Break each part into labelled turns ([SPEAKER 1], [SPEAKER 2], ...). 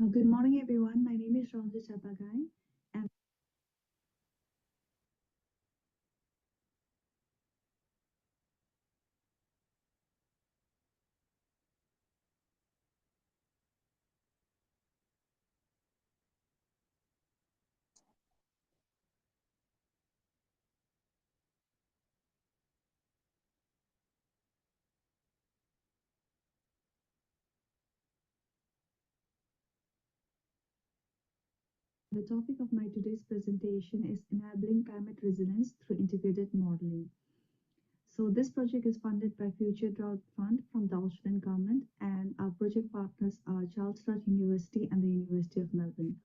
[SPEAKER 1] Good morning, everyone. My name is Ranjit Chapagai, and the topic of my today's presentation is enabling climate resilience through integrated modeling. So, this project is funded by Future Drought Fund from the Australian government, and our project partners are Charles Sturt University and the University of Melbourne.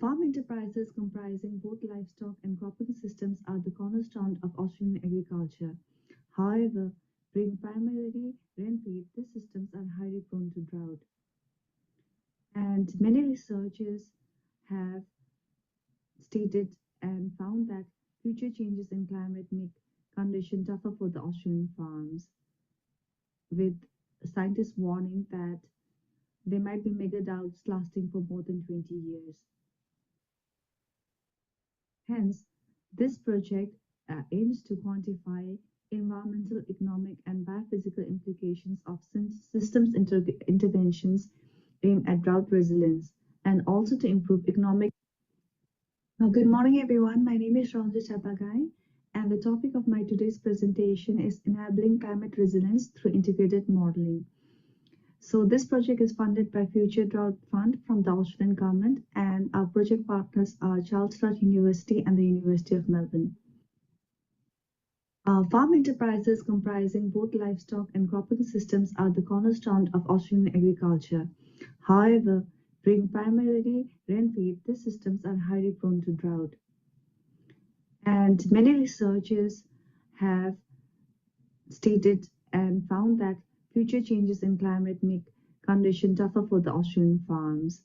[SPEAKER 1] Farm enterprises comprising both livestock and cropping systems are the cornerstone of Australian agriculture. However, being primarily rain-fed, these systems are highly prone to drought. And many researchers have stated and found that future changes in climate make conditions tougher for the Australian farms, with scientists warning that there might be mega droughts lasting for more than 20 years. Hence, this project aims to quantify environmental, economic, and biophysical implications of systems interventions aimed at drought resilience, and also to improve economic. Good morning, everyone. My name is Ranjit Chapagai, and the topic of my today's presentation is enabling climate resilience through integrated modeling. So, this project is funded by Future Drought Fund from the Australian government, and our project partners are Charles Sturt University and the University of Melbourne. Farm enterprises comprising both livestock and cropping systems are the cornerstone of Australian agriculture. However, being primarily rain-fed, these systems are highly prone to drought. And many researchers have stated and found that future changes in climate make conditions tougher for the Australian farms,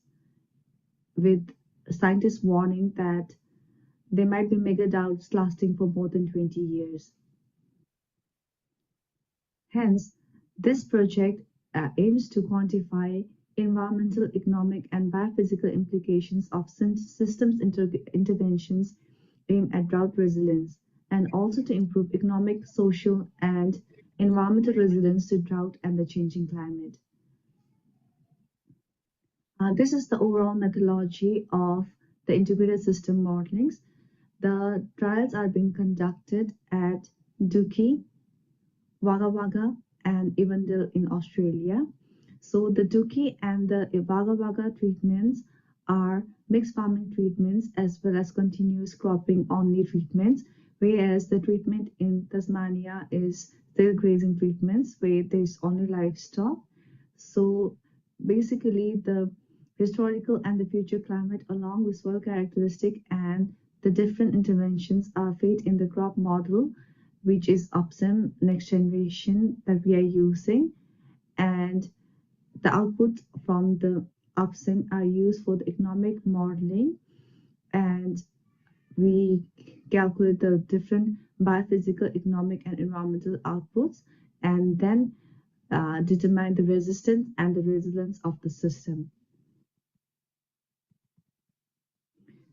[SPEAKER 1] with scientists warning that there might be mega droughts lasting for more than 20 years. Hence, this project aims to quantify environmental, economic, and biophysical implications of systems interventions aimed at drought resilience, and also to improve economic, social, and environmental resilience to drought and the changing climate. This is the overall methodology of the integrated system modelings. The trials are being conducted at Dookie, Wagga Wagga, and Avondale in Australia. So the Dookie and the Wagga Wagga treatments are mixed farming treatments as well as continuous cropping only treatments, whereas the treatment in Tasmania is still grazing treatments where there's only livestock. So basically the historical and the future climate along with soil characteristic and the different interventions are fit in the crop model, which is AgMIP next generation that we are using, and the outputs from the AgMIP are used for the economic modeling, and we calculate the different biophysical, economic, and environmental outputs, and then determine the resistance and the resilience of the system.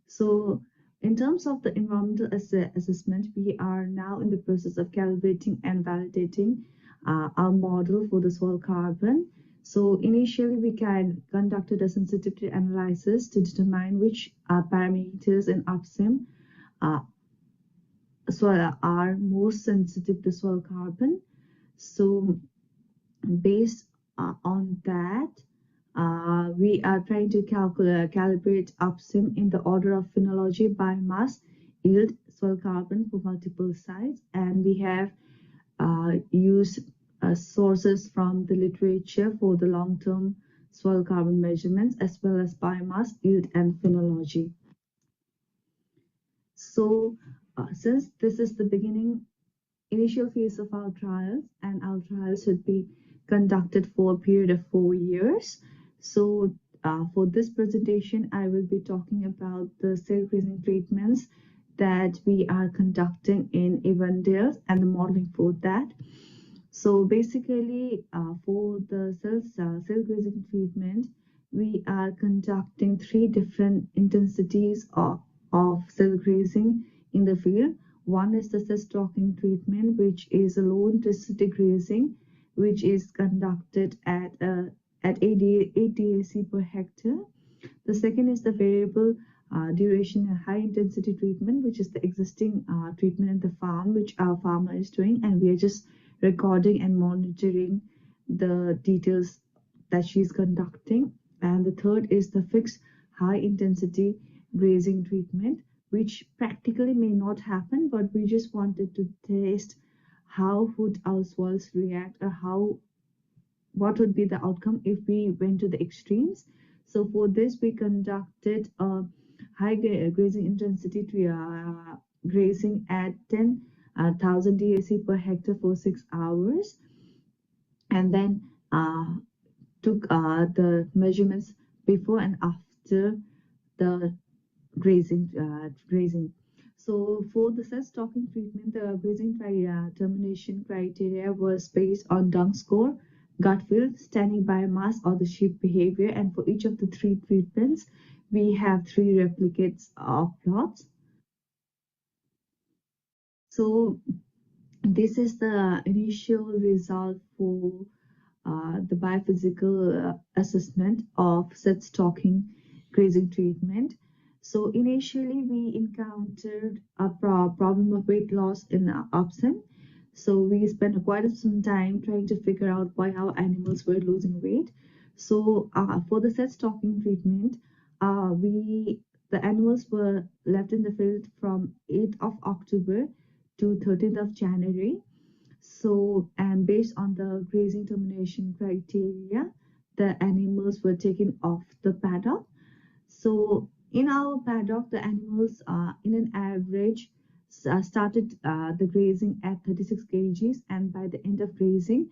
[SPEAKER 1] So in terms of the environmental assessment, we are now in the process of calibrating and validating our model for the soil carbon. So initially we conducted a sensitivity analysis to determine which parameters in AgMIP are most sensitive to soil carbon. So based on that, we are trying to calibrate AgMIP in the order of phenology, biomass, yield, soil carbon for multiple sites, and we have used sources from the literature for the long-term soil carbon measurements as well as biomass, yield, and phenology. So since this is the initial phase of our trials, and our trials should be conducted for a period of 4 years. So for this presentation, I will be talking about the cell grazing treatments that we are conducting in Avondale and the modeling for that. So basically, for for the cell grazing treatment, we are conducting three different intensities of cell grazing in the field. One is the cell stalking treatment, which is a low intensity grazing, which is conducted at 8 DAC per hectare. The second is the variable duration and high intensity treatment, which is the existing treatment in the farm, which our farmer is doing, and we are just recording and monitoring the details that she's conducting. And the third is the fixed high intensity grazing treatment, which practically may not happen, but we just wanted to test how would our soils react, or what would be the outcome if we went to the extremes. So for this, we conducted a high grazing intensity grazing at 10,000 DAC per hectare for 6 hours, and then took the measurements before and after the grazing. So for the cell stocking treatment, the grazing termination criteria was based on dung score, gut feel, standing biomass, or the sheep behavior. And for each of the three treatments, we have three replicates of plots. So this is the initial result for the biophysical assessment of set stocking grazing treatment. So initially we encountered a problem of weight loss in oxen. So we spent quite some time trying to figure out why our animals were losing weight. So for the set stocking treatment, the animals were left in the field from 8th of October to 13th of January. So, and based on the grazing termination criteria, the animals were taken off the paddock. So, in our paddock, the animals, in an average, started the grazing at 36 kgs, and by the end of grazing,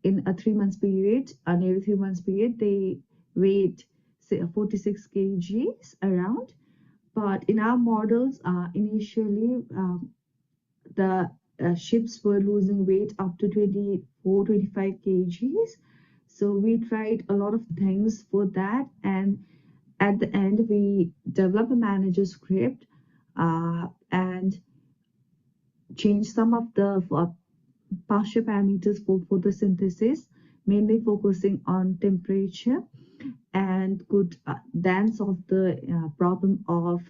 [SPEAKER 1] in a 3 months period, nearly 3 months period, they weighed say 46 kgs around. But in our models, initially, the ships were losing weight up to 24 25 kgs. So we tried a lot of things for that, and at the end we developed a manager script and changed some of the pasture parameters for photosynthesis, mainly focusing on temperature, and could then solve the problem of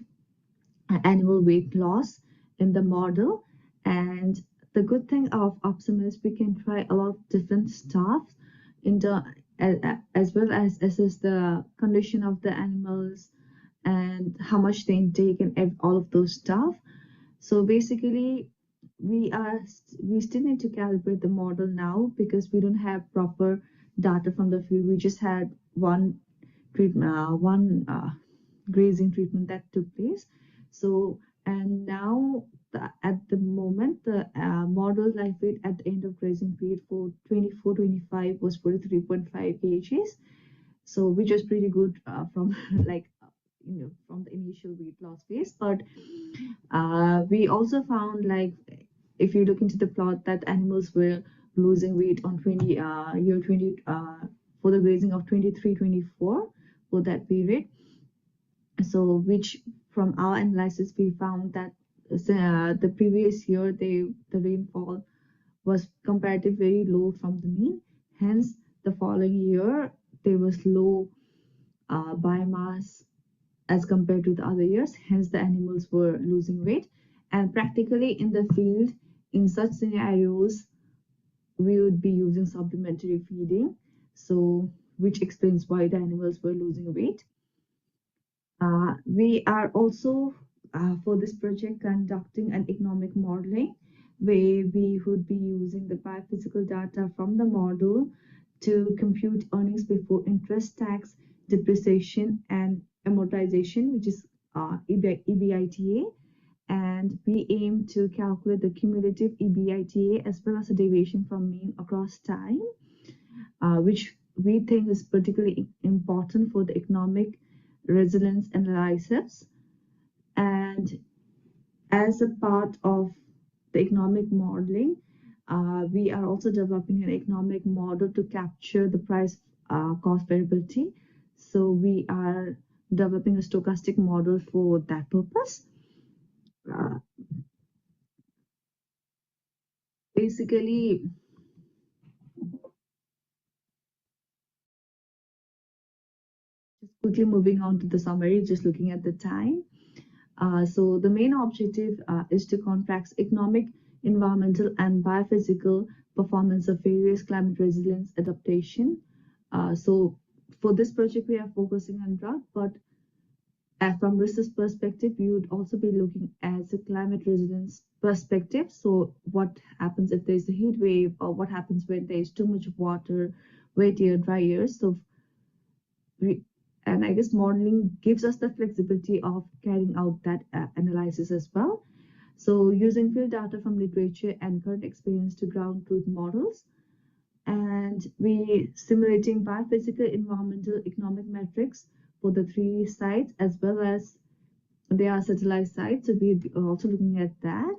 [SPEAKER 1] animal weight loss in the model. And the good thing of Opsim is we can try a lot of different stuff in the as well as assess the condition of the animals and how much they intake and all of those stuff. So basically, we still need to calibrate the model now because we don't have proper data from the field. We just had one treatment, one grazing treatment that took place. So, and now at the moment, the model life weight at the end of grazing period for 24-25 was 43.5 kgs. So, which was pretty good from like, from the initial weight loss phase. But we also found, like, if you look into the plot, that animals were losing weight on 20 for the grazing of 23-24 for that period. So which from our analysis we found that the previous year the rainfall was comparatively very low from the mean, hence the following year there was low biomass as compared to the other years, hence the animals were losing weight. And practically in the field, in such scenarios, we would be using supplementary feeding, so which explains why the animals were losing weight. We are also, for this project, conducting an economic modeling where we would be using the biophysical data from the model to compute earnings before interest, tax, depreciation, and amortization, which is EBITDA. And we aim to calculate the cumulative EBITDA as well as the deviation from mean across time, which we think is particularly important for the economic resilience analysis. And as a part of the economic modeling, We are also developing an economic model to capture the price cost variability. So we are developing a stochastic model for that purpose. Uh, Basically, just quickly moving on to the summary, just looking at the time. So the main objective is to contract economic, environmental, and biophysical performance of various climate resilience adaptation. So for this project, we are focusing on drought, but from research perspective, we would also be looking at the climate resilience perspective. So what happens if there's a heat wave, or what happens when there's too much water, wet year, dry years. So we, and I guess modeling gives us the flexibility of carrying out that analysis as well. So using field data from literature and current experience to ground truth models, and we simulating biophysical, environmental, economic metrics for the three sites, as well as they are satellite sites. So we're also looking at that.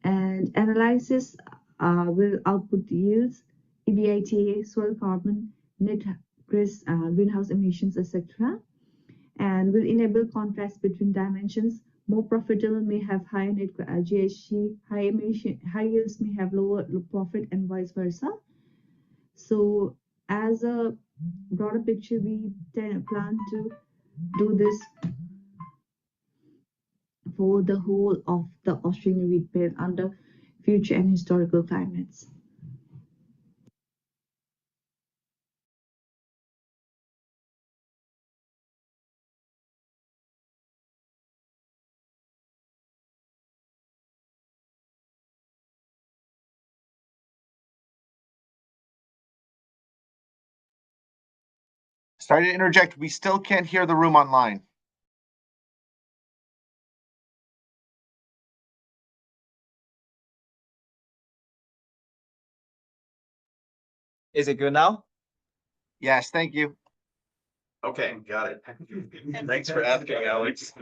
[SPEAKER 1] And analysis will output yields, EBITDA, soil carbon, net greenhouse emissions, etc. And will enable contrast between dimensions. More profitable may have higher net GHG, high yields may have lower profit, and vice versa. So as a broader picture, we plan to do this for the whole of the Australian wheat belt under future and historical climates.
[SPEAKER 2] Sorry to interject. We still can't hear the room online.
[SPEAKER 3] Is it good now?
[SPEAKER 2] Yes, thank you.
[SPEAKER 3] Okay, got it. Thanks for asking, Alex.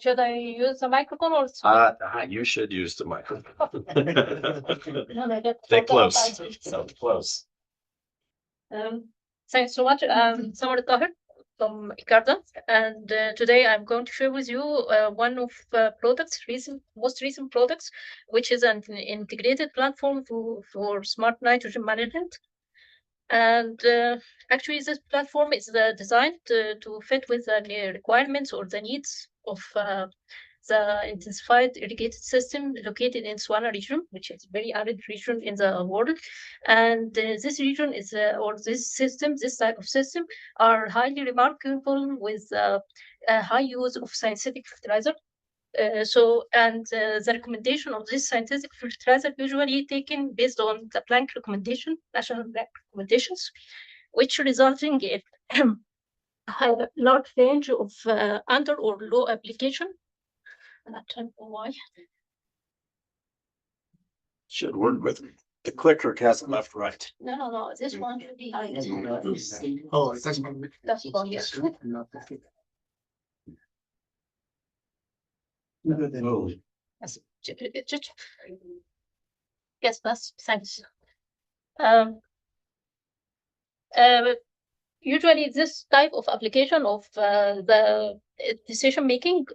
[SPEAKER 4] Should I use the microphone or?
[SPEAKER 3] You should use the microphone.
[SPEAKER 4] No,
[SPEAKER 3] Stay close. So close.
[SPEAKER 4] Thanks so much. Samar Tahir from Icarda, and today I'm going to share with you one of most recent products, which is an integrated platform for smart nitrogen management. And actually, this platform is designed to fit with the requirements or the needs of the intensified irrigated system located in Swana region, which is a very arid region in the world. And this region is, or this system, this type of system, are highly remarkable with a high use of synthetic fertilizer. The recommendation of this scientific fertilizer usually taken based on the Planck recommendation, national Planck recommendations, which resulting in a large range of under or low application. I don't know why.
[SPEAKER 3] Should work with the clicker has left, right.
[SPEAKER 4] No. This one should be high.
[SPEAKER 3] Oh, that's one.
[SPEAKER 4] That's one, yes.
[SPEAKER 3] Oh.
[SPEAKER 4] Yes, yes, that's thanks. Usually, this type of application of the decision making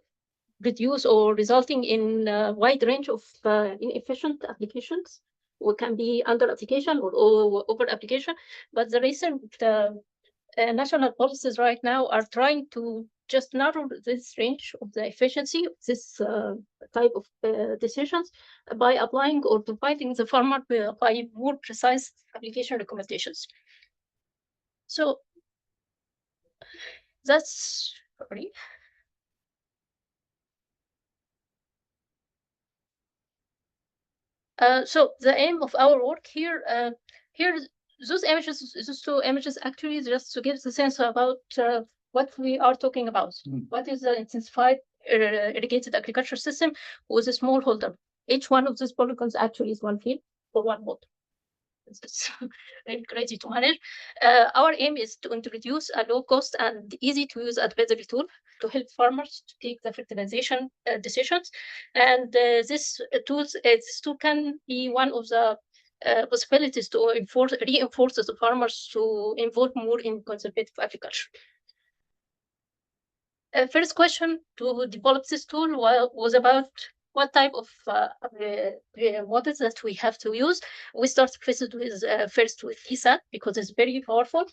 [SPEAKER 4] reduce or resulting in a wide range of inefficient applications, or can be under application or over application. But the recent national policies right now are trying to just narrow this range of the efficiency of this type of decisions by applying or providing the farmer by more precise application recommendations. So that's sorry. So the aim of our work here, those images, those two images, actually just to give the sense about what we are talking about. What is the intensified irrigated agriculture system with a smallholder? Each one of these polygons actually is one field for one water. It's really crazy to manage. Our aim is to introduce a low-cost and easy-to-use advisory tool to help farmers to take the fertilization decisions. And this tool can be one of the possibilities to reinforce the farmers to involve more in conservative agriculture. First question to develop this tool was about what type of models that we have to use. We start first with TSAT because it's very powerful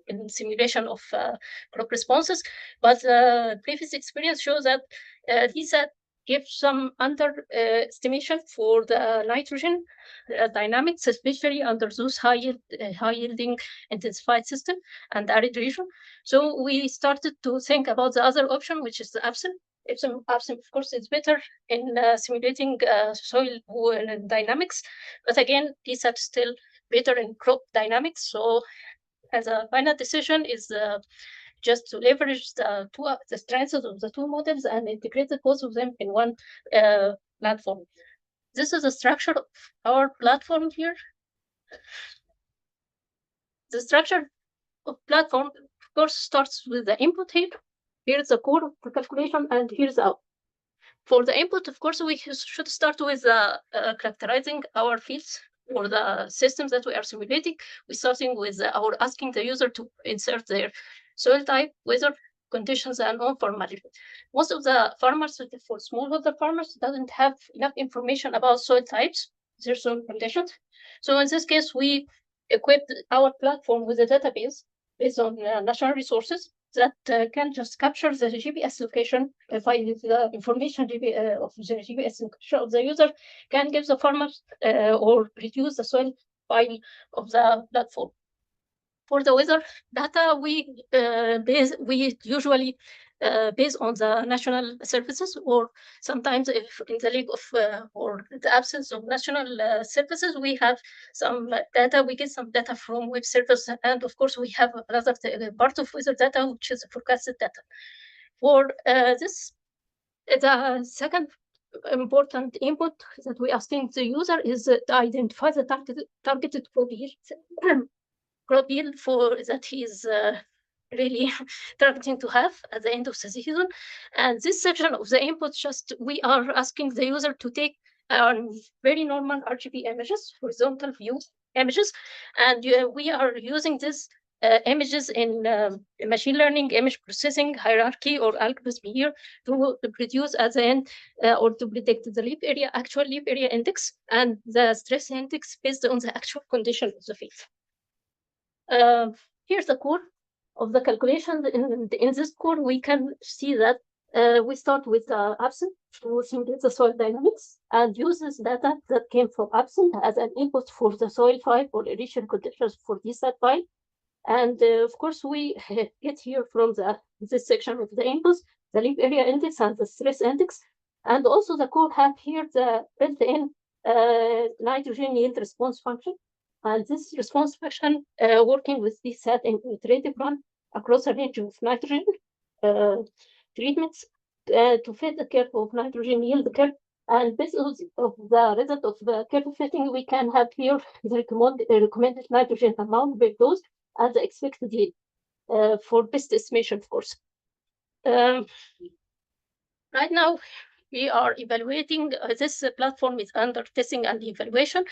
[SPEAKER 4] in simulation of crop responses. But previous experience shows that TSAT gives some underestimation for the nitrogen dynamics, especially under those high yielding intensified system and arid region. So we started to think about the other option, which is the ABSIM. ABSIM, of course, is better in simulating soil dynamics, but again, TSAT is still better in crop dynamics. So as a final decision is just to leverage the strengths of the two models and integrate both of them in one platform. This is the structure of our platform here. The structure of platform, of course, starts with the input here. Here's the core of the calculation, and here's the output. For the input, of course, we should start with characterizing our fields for the systems that we are simulating. We're starting with our asking the user to insert their soil type, weather conditions, and on-farm management. Most of the farmers, for smallholder farmers, doesn't have enough information about soil types, their soil conditions. So in this case, we equipped our platform with a database based on national resources that can just capture the GPS location, find the information of the GPS location of the user, can give the farmers or reduce the soil file of the platform. For the weather data, we usually base on the national services, or sometimes if in the league of or the absence of national services, we have some data. We get some data from web servers, and of course we have another part of weather data, which is forecasted data. For this, the second important input that we are asking the user is to identify the targeted crop yield for that he's really targeting to have at the end of the season. And this section of the input, just we are asking the user to take very normal RGB images, horizontal view images, and we are using this images in machine learning, image processing, hierarchy, or algorithm here to produce at the end or to predict the leaf area, actual leaf area index, and the stress index based on the actual condition of the field. Here's the core of the calculation. In this core, we can see that we start with ABSIM to simulate the soil dynamics and use this data that came from ABSIM as an input for the soil file or erosion conditions for TSAT file. And of course, we get here from this section of the inputs, the leaf area index and the stress index. And also the core have here the built-in nitrogen yield response function. And this response function working with TSAT and iterative run across a range of nitrogen treatments to fit the curve of nitrogen yield curve. And based on the result of the curve fitting, we can have here the recommended nitrogen amount per dose and the expected yield for best estimation, of course. Right now, we are evaluating, this platform is under testing and evaluation.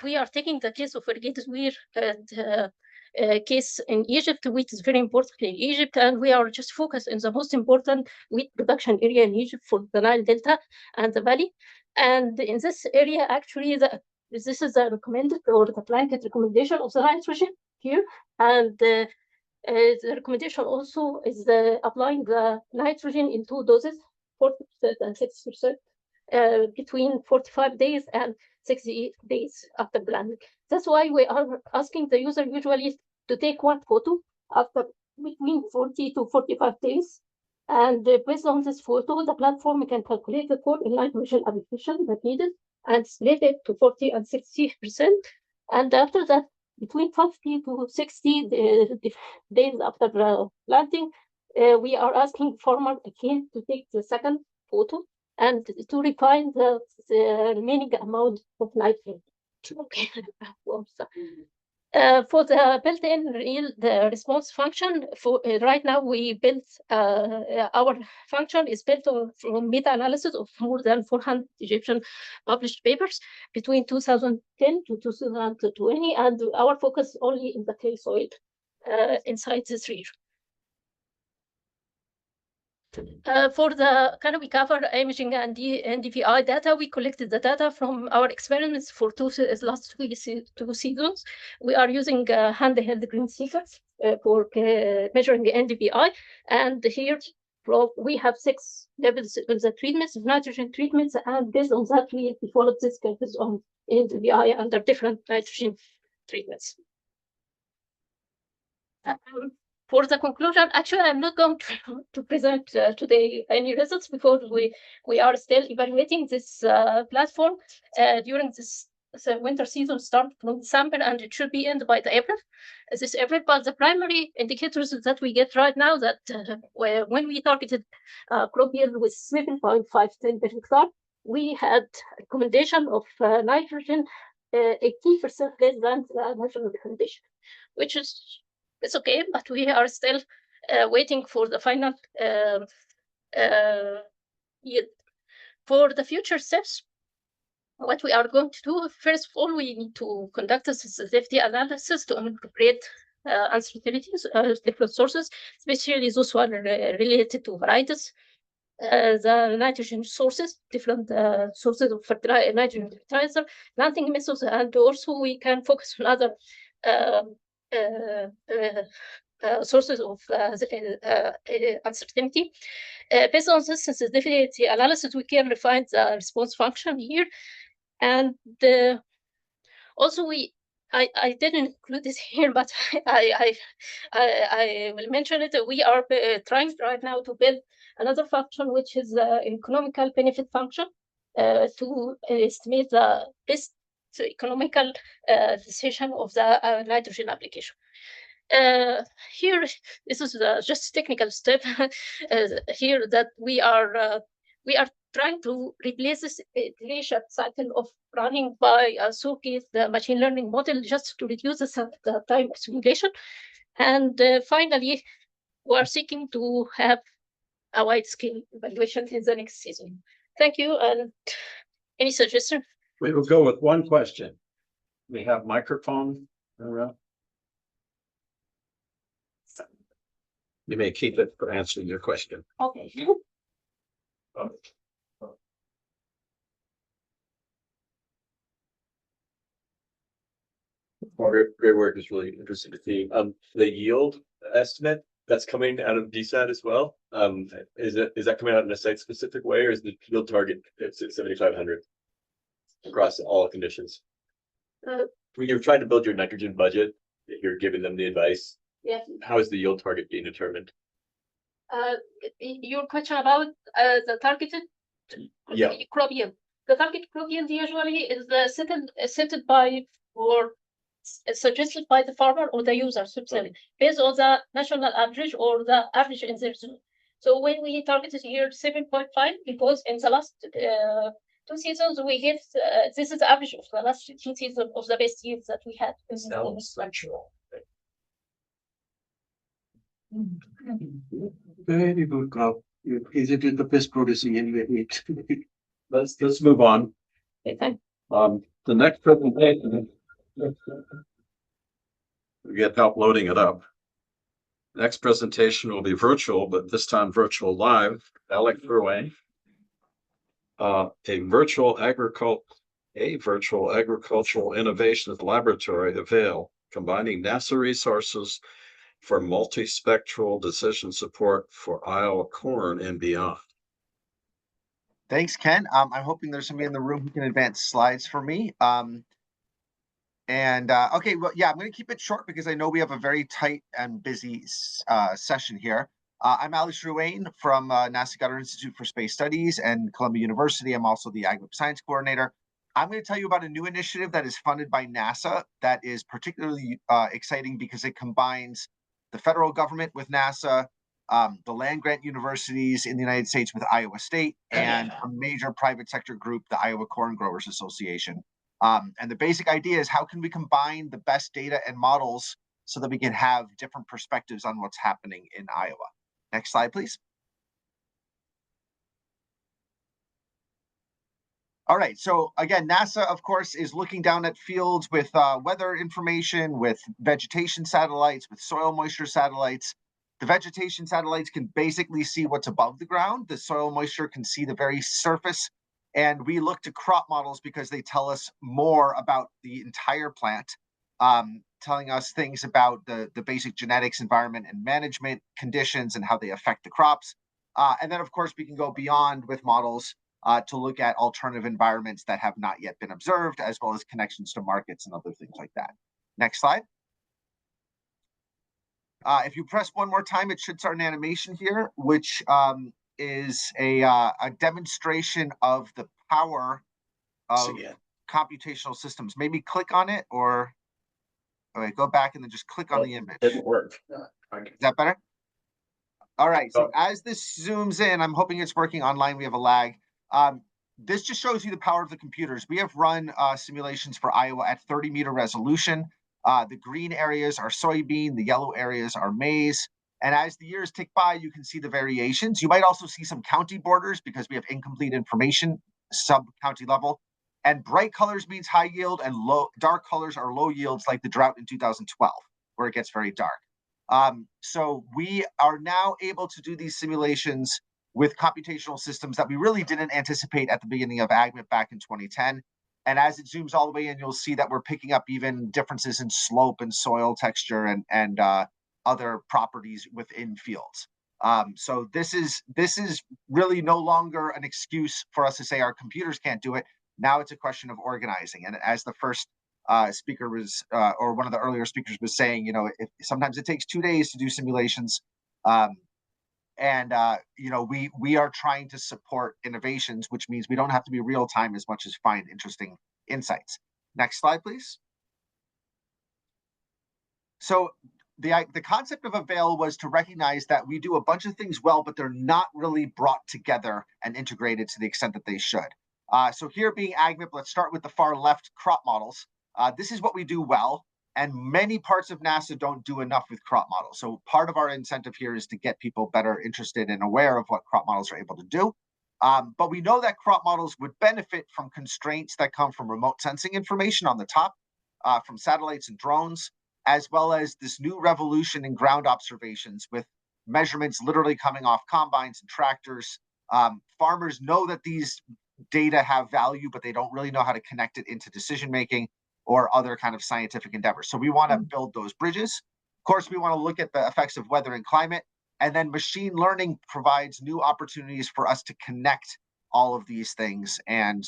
[SPEAKER 4] We are taking the case of irrigated wheat case in Egypt. Wheat is very important in Egypt, and we are just focused on the most important wheat production area in Egypt for the Nile Delta and the valley. And in this area, actually, this is the recommended or the blanket recommendation of the nitrogen here. And the recommendation also is applying the nitrogen in 2 doses, 40% and 60%, between 45 days and 68 days after planting. That's why we are asking the user usually to take one photo after between 40 to 45 days. And based on this photo, the platform can calculate the core in nitrogen application that needed and split it to 40 and 60%. And after that, between 50 to 60 days after planting, we are asking farmer again to take the second photo and to refine the remaining amount of nitrogen. Okay. For the built-in real the response function, for right now we built our function is built from meta-analysis of more than 400 Egyptian published papers between 2010 to 2020, and our focus only in the clay soil inside this region. For the canopy cover imaging and NDVI data, we collected the data from our experiments for last two seasons. We are using handheld green seekers for measuring the NDVI. And here we have 6 levels of the treatments, nitrogen treatments, and based on that, we developed this curves on NDVI under different nitrogen treatments. For the conclusion, actually, I'm not going to present today any results because we are still evaluating this platform during this winter season start from December, and it should be ended by April. But the primary indicators that we get right now that when we targeted crop yield with 7.510 per hectare, we had recommendation of nitrogen 80% less than the national recommendation, which is it's okay, but we are still waiting for the final yield. For the future steps, what we are going to do, first of all, we need to conduct a sensitivity analysis to incorporate uncertainties, different sources, especially those who are related to varieties, the nitrogen sources, different sources of nitrogen fertilizer, planting methods, and also we can focus on other sources of uncertainty. Based on this sensitivity analysis, we can refine the response function here. And also I didn't include this here, but I will mention it. We are trying right now to build another function, which is the economical benefit function, to estimate the best economical decision of the nitrogen application. Here, this is just technical step here that we are trying to replace this iteration cycle of running by Suki, the machine learning model, just to reduce the time of simulation. And finally, we are seeking to have a wide-scale evaluation in the next season. Thank you. And any suggestion?
[SPEAKER 5] We will go with one question. We have microphone around. You may keep it for answering your question.
[SPEAKER 4] Okay.
[SPEAKER 6] Great work. Is really interesting to see. The yield estimate that's coming out of DSAT as well. Is that coming out in a site-specific way, or is the yield target it's 7,500 across all conditions? When you're trying to build your nitrogen budget, you're giving them the advice.
[SPEAKER 4] Yes.
[SPEAKER 6] How is the yield target being determined?
[SPEAKER 4] Your question about the targeted crop yield. The target crop yield usually is set by or suggested by the farmer or the user based on the national average or the average in their zone. So when we targeted here 7.5, because in the last 2 seasons we give this is the average of the last 2 seasons of the best yields that we had.
[SPEAKER 5] Very good crop. Is it in the best producing anyway? Let's move on.
[SPEAKER 4] Okay.
[SPEAKER 5] The next presentation. We get help loading it up. Next presentation will be virtual, but this time virtual live. Alec Burway. A virtual agricultural innovations laboratory avail, combining NASA resources for multispectral decision support for Iowa corn and beyond.
[SPEAKER 2] Thanks, Ken. I'm hoping there's somebody in the room who can advance slides for me. Okay, well, yeah, I'm going to keep it short because I know we have a very tight and busy session here. I'm Alex Ruane from NASA Goddard Institute for Space Studies and Columbia University. I'm also the AgMIP Science Coordinator. I'm going to tell you about a new initiative that is funded by NASA that is particularly exciting because it combines the federal government with NASA, the land-grant universities in the United States with Iowa State, and a major private sector group, the Iowa Corn Growers Association. And the basic idea is how can we combine the best data and models so that we can have different perspectives on what's happening in Iowa. Next slide, please. All right, so again, NASA, of course, is looking down at fields with weather information, with vegetation satellites, with soil moisture satellites. The vegetation satellites can basically see what's above the ground. The soil moisture can see the very surface. And we look to crop models because they tell us more about the entire plant, telling us things about the basic genetics, environment, and management conditions and how they affect the crops. And then, of course, we can go beyond with models to look at alternative environments that have not yet been observed, as well as connections to markets and other things like that. Next slide. If you press one more time, it should start an animation here, which is a demonstration of the power of computational systems. Maybe click on it, or okay, go back and then just click on the image.
[SPEAKER 6] Didn't work.
[SPEAKER 2] Is that better? All right, so as this zooms in, I'm hoping it's working online. We have a lag. This just shows you the power of the computers. We have run simulations for Iowa at 30-meter resolution. The green areas are soybean, the yellow areas are maize. And as the years tick by, you can see the variations. You might also see some county borders because we have incomplete information, sub-county level. And bright colors means high yield, and dark colors are low yields, like the drought in 2012, where it gets very dark. So we are now able to do these simulations with computational systems that we really didn't anticipate at the beginning of AgMIP back in 2010. And as it zooms all the way in, you'll see that we're picking up even differences in slope and soil texture and other properties within fields. So this is really no longer an excuse for us to say our computers can't do it. Now it's a question of organizing. And as the first speaker was, or one of the earlier speakers was saying, you know, sometimes it takes 2 days to do simulations. You know, we are trying to support innovations, which means we don't have to be real time as much as find interesting insights. Next slide, please. So the concept of Avail was to recognize that we do a bunch of things well, but they're not really brought together and integrated to the extent that they should. So here being AgMIP, let's start with the far left, crop models. This is what we do well. And many parts of NASA don't do enough with crop models. So part of our incentive here is to get people better interested and aware of what crop models are able to do. But we know that crop models would benefit from constraints that come from remote sensing information on the top, from satellites and drones, as well as this new revolution in ground observations with measurements literally coming off combines and tractors. Farmers know that these data have value, but they don't really know how to connect it into decision-making or other kind of scientific endeavors. So we want to build those bridges. Of course, we want to look at the effects of weather and climate, and then machine learning provides new opportunities for us to connect all of these things and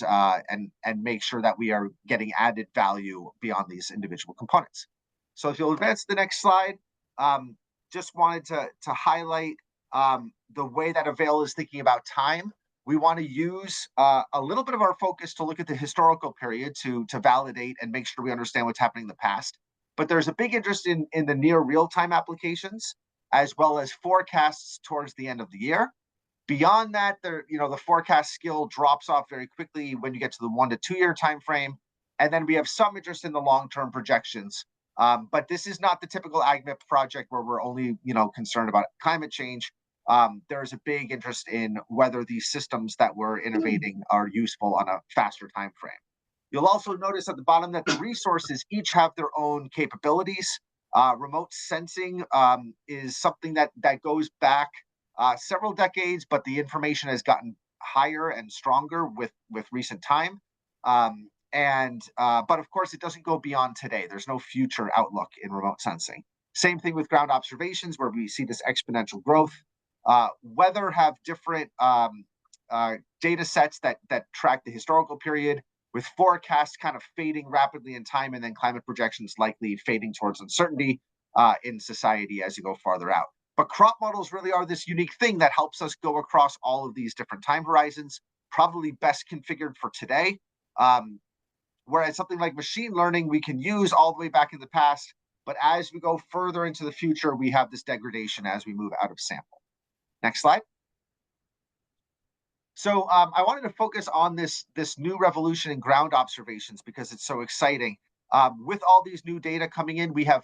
[SPEAKER 2] make sure that we are getting added value beyond these individual components. So if you'll advance to the next slide, just wanted to highlight the way that Avail is thinking about time. We want to use a little bit of our focus to look at the historical period to validate and make sure we understand what's happening in the past. But there's a big interest in the near real-time applications, as well as forecasts towards the end of the year. Beyond that, the forecast skill drops off very quickly when you get to the 1 to 2 year time frame. And then we have some interest in the long-term projections. But this is not the typical AgMIP project where we're only concerned about climate change. There is a big interest in whether these systems that we're innovating are useful on a faster time frame. You'll also notice at the bottom that the resources each have their own capabilities. Remote sensing is something that goes back several decades, but the information has gotten higher and stronger with recent time. But of course, it doesn't go beyond today. There's no future outlook in remote sensing. Same thing with ground observations, where we see this exponential growth. Weather have different data sets that track the historical period, with forecasts kind of fading rapidly in time, and then climate projections likely fading towards uncertainty in society as you go farther out. But crop models really are this unique thing that helps us go across all of these different time horizons, probably best configured for today. Whereas something like machine learning, we can use all the way back in the past, but as we go further into the future, we have this degradation as we move out of sample. Next slide. So I wanted to focus on this new revolution in ground observations because it's so exciting. With all these new data coming in, we have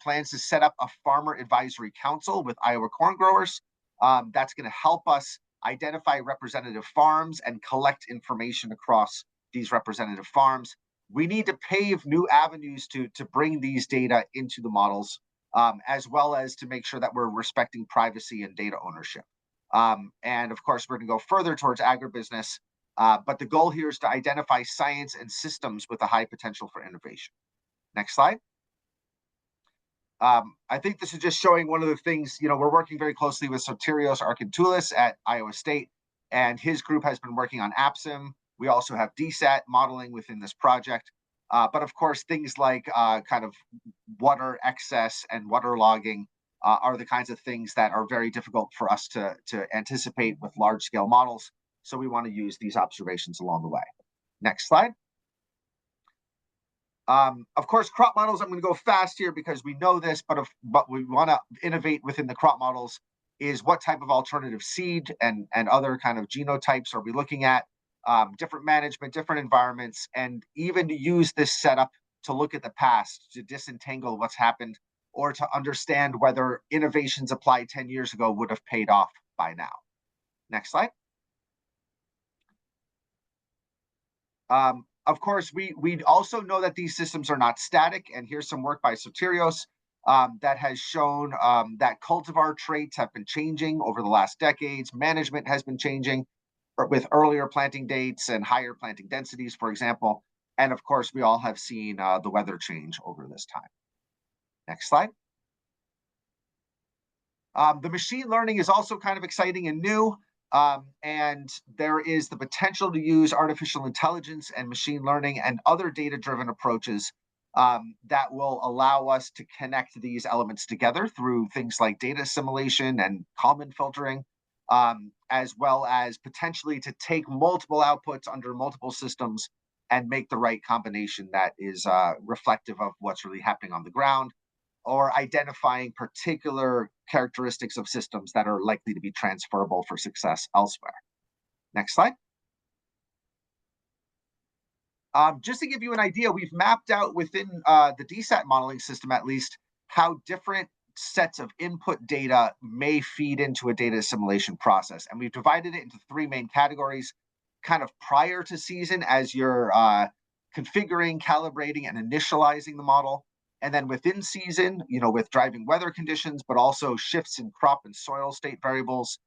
[SPEAKER 2] plans to set up a farmer advisory council with Iowa corn growers. That's going to help us identify representative farms and collect information across these representative farms. We need to pave new avenues to bring these data into the models, as well as to make sure that we're respecting privacy and data ownership. And of course, we're going to go further towards agribusiness. But the goal here is to identify science and systems with a high potential for innovation. Next slide. I think this is just showing one of the things, we're working very closely with Sotirios Archintoulis at Iowa State, and his group has been working on AppSim. We also have DSAT modeling within this project. But of course, things like kind of water excess and water logging are the kinds of things that are very difficult for us to anticipate with large scale models. So we want to use these observations along the way. Next slide. Of course, crop models, I'm going to go fast here because we know this, but we want to innovate within the crop models is what type of alternative seed and other kind of genotypes are we looking at, different management, different environments, and even to use this setup to look at the past, to disentangle what's happened, or to understand whether innovations applied 10 years ago would have paid off by now. Next slide. Of course, we also know that these systems are not static, and here's some work by Sotirios that has shown that cultivar traits have been changing over the last decades. Management has been changing with earlier planting dates and higher planting densities, for example. And of course, we all have seen the weather change over this time. Next slide. The machine learning is also kind of exciting and new. And there is the potential to use artificial intelligence and machine learning and other data-driven approaches that will allow us to connect these elements together through things like data assimilation and Kalman filtering, as well as potentially to take multiple outputs under multiple systems and make the right combination that is reflective of what's really happening on the ground, or identifying particular characteristics of systems that are likely to be transferable for success elsewhere. Next slide. Just to give you an idea, we've mapped out within the DSAT modeling system, at least, how different sets of input data may feed into a data assimilation process. And we've divided it into three main categories, kind of prior to season as you're configuring, calibrating, and initializing the model. And then within season, with driving weather conditions, but also shifts in crop and soil state variables,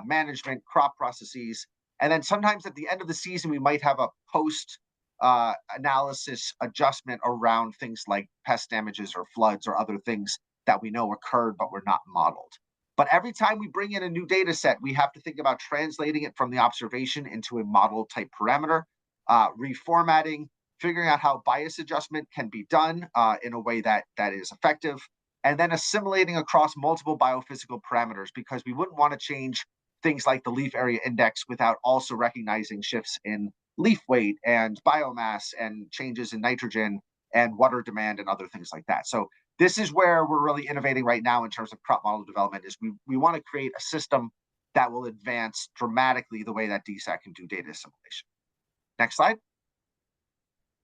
[SPEAKER 2] management, crop processes. And then sometimes at the end of the season, we might have a post analysis adjustment around things like pest damages or floods or other things that we know occurred, but were not modeled. But every time we bring in a new data set, we have to think about translating it from the observation into a model type parameter, reformatting, figuring out how bias adjustment can be done in a way that is effective, and then assimilating across multiple biophysical parameters, because we wouldn't want to change things like the leaf area index without also recognizing shifts in leaf weight and biomass and changes in nitrogen and water demand and other things like that. So this is where we're really innovating right now in terms of crop model development, is we want to create a system that will advance dramatically the way that DSAT can do data assimilation. Next slide.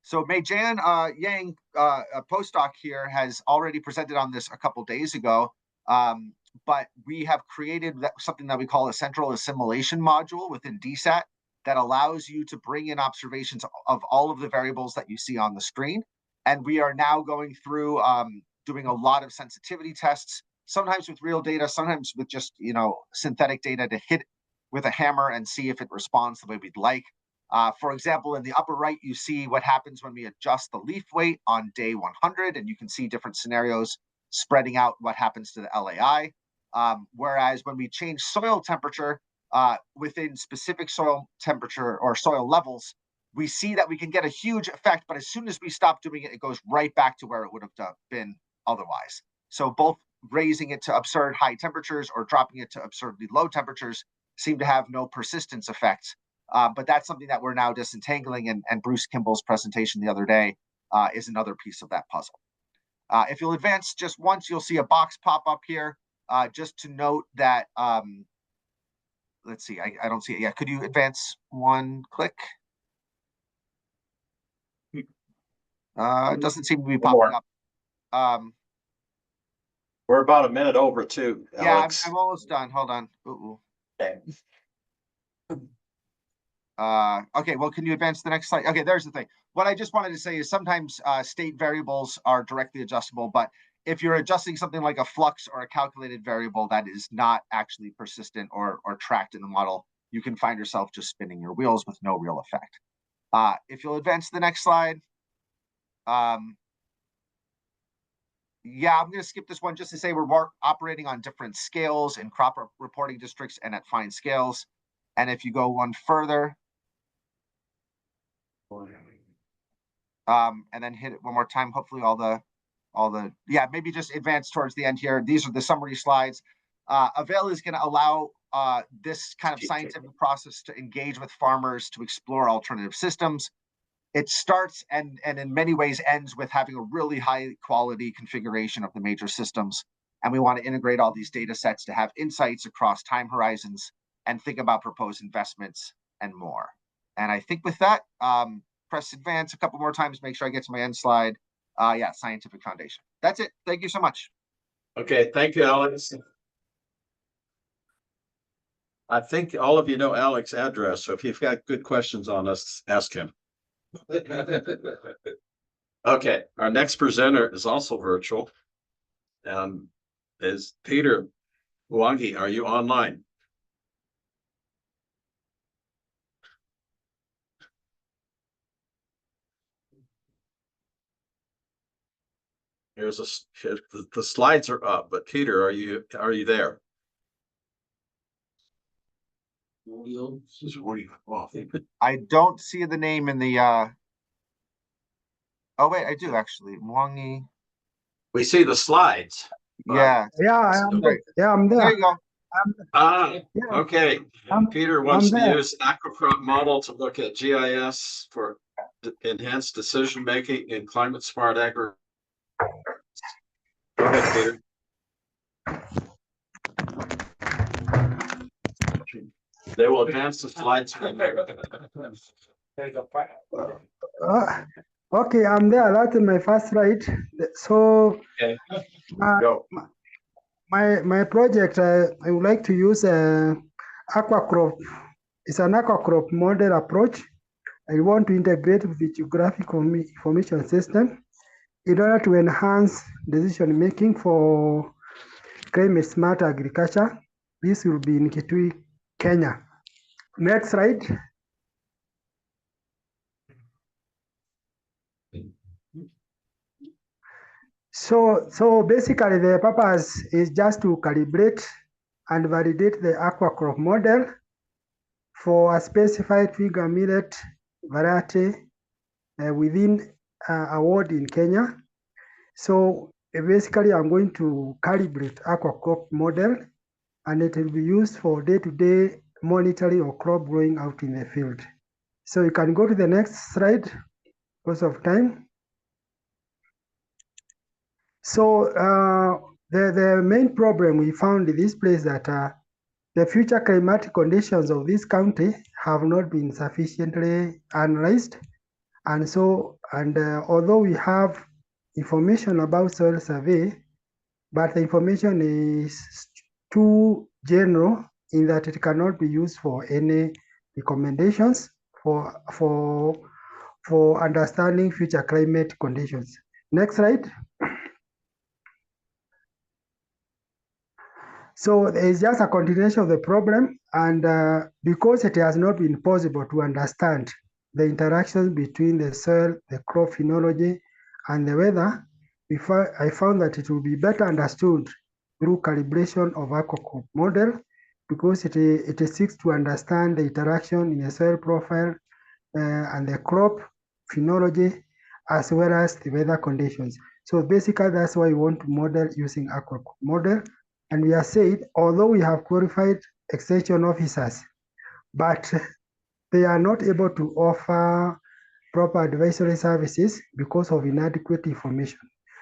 [SPEAKER 2] So Mei-Jan Yang, a postdoc here, has already presented on this a couple days ago, but we have created something that we call a central assimilation module within DSAT that allows you to bring in observations of all of the variables that you see on the screen. And we are now going through doing a lot of sensitivity tests, sometimes with real data, sometimes with just synthetic data, to hit with a hammer and see if it responds the way we'd like. For example, in the upper right, you see what happens when we adjust the leaf weight on day 100, and you can see different scenarios spreading out what happens to the LAI. Whereas when we change soil temperature within specific soil temperature or soil levels, we see that we can get a huge effect, but as soon as we stop doing it, it goes right back to where it would have been otherwise. So both raising it to absurd high temperatures or dropping it to absurdly low temperatures seem to have no persistence effects. But that's something that we're now disentangling, and Bruce Kimball's presentation the other day is another piece of that puzzle. If you'll advance just once, you'll see a box pop up here, just to note that let's see, I don't see it yet. Could you advance one click? It doesn't seem to be popping up.
[SPEAKER 5] We're about a minute over too,
[SPEAKER 2] Yeah,
[SPEAKER 5] Alex.
[SPEAKER 2] I'm almost done. Hold on.
[SPEAKER 6] Okay.
[SPEAKER 2] Okay, well, can you advance the next slide? Okay, there's the thing. What I just wanted to say is sometimes state variables are directly adjustable, but if you're adjusting something like a flux or a calculated variable that is not actually persistent or tracked in the model, you can find yourself just spinning your wheels with no real effect. If you'll advance to the next slide. Yeah, I'm going to skip this one just to say we're operating on different scales in crop reporting districts and at fine scales. And if you go one further, and then hit it one more time, hopefully all the, yeah, maybe just advance towards the end here. These are the summary slides. Avail is going to allow this kind of scientific process to engage with farmers to explore alternative systems. It starts and in many ways ends with having a really high quality configuration of the major systems. And we want to integrate all these data sets to have insights across time horizons and think about proposed investments and more. And I think with that, press advance a couple more times, make sure I get to my end slide. Yeah, scientific foundation. That's it. Thank you so much.
[SPEAKER 5] Okay, thank you, Alex. I think all of you know Alex's address, so if you've got good questions on us, ask him. Okay, our next presenter is also virtual. Is Peter Mwangi. Are you online? Here's the slides are up, but Peter, are you there?
[SPEAKER 2] I don't see the name in the oh wait, I do actually. Mwangi.
[SPEAKER 5] We see the slides.
[SPEAKER 2] Yeah.
[SPEAKER 7] I'm there.
[SPEAKER 2] There you go.
[SPEAKER 5] Okay. Peter wants to use an aquacrop model to look at GIS for enhanced decision making in climate smart agriculture. Go ahead, Peter. They will advance the slides.
[SPEAKER 7] Okay, I'm there. That's my first slide. So,
[SPEAKER 5] okay. Go.
[SPEAKER 7] My project, I would like to use aquacrop. It's an aquacrop model approach. I want to integrate with the geographic information system in order to enhance decision making for climate smart agriculture. This will be in Kitui, Kenya. Next slide. So basically the purpose is just to calibrate and validate the aquacrop model for a specified figure millet variety within a ward in Kenya. So basically I'm going to calibrate aquacrop model, and it will be used for day-to-day monitoring of crop growing out in the field. So you can go to the next slide because of time. So the main problem we found in this place that the future climatic conditions of this county have not been sufficiently analyzed. And so, although we have information about soil survey, but the information is too general in that it cannot be used for any recommendations for understanding future climate conditions. Next slide. So it's just a continuation of the problem, and because it has not been possible to understand the interactions between the soil, the crop phenology, and the weather, I found that it will be better understood through calibration of aquacrop model, because it seeks to understand the interaction in the soil profile and the crop phenology, as well as the weather conditions. So basically, that's why we want to model using aquacrop model. And we have said, although we have qualified extension officers, but they are not able to offer proper advisory services because of inadequate information.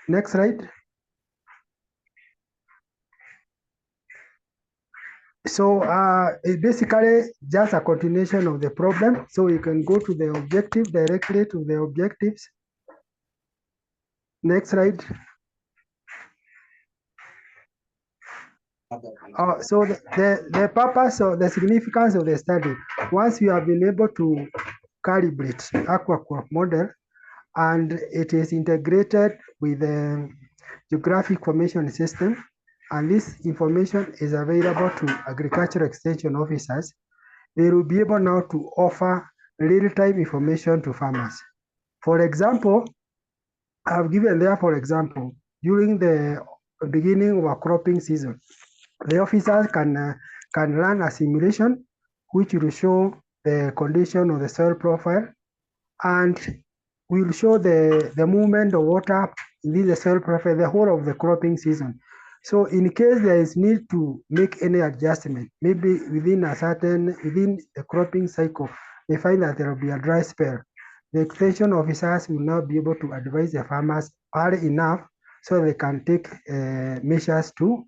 [SPEAKER 7] Next slide. So it's basically just a continuation of the problem. So you can go to the objective, directly to the objectives. Next slide. So the purpose or the significance of the study, once you have been able to calibrate aquaculture model and it is integrated with the geographic information system, and this information is available to agricultural extension officers, they will be able now to offer real-time information to farmers. For example, I've given there, for example, during the beginning of a cropping season, the officers can run a simulation which will show the condition of the soil profile and will show the movement of water in the soil profile the whole of the cropping season. So in case there is need to make any adjustment, maybe within the cropping cycle, they find that there will be a dry spell. The extension officers will now be able to advise the farmers early enough so they can take measures to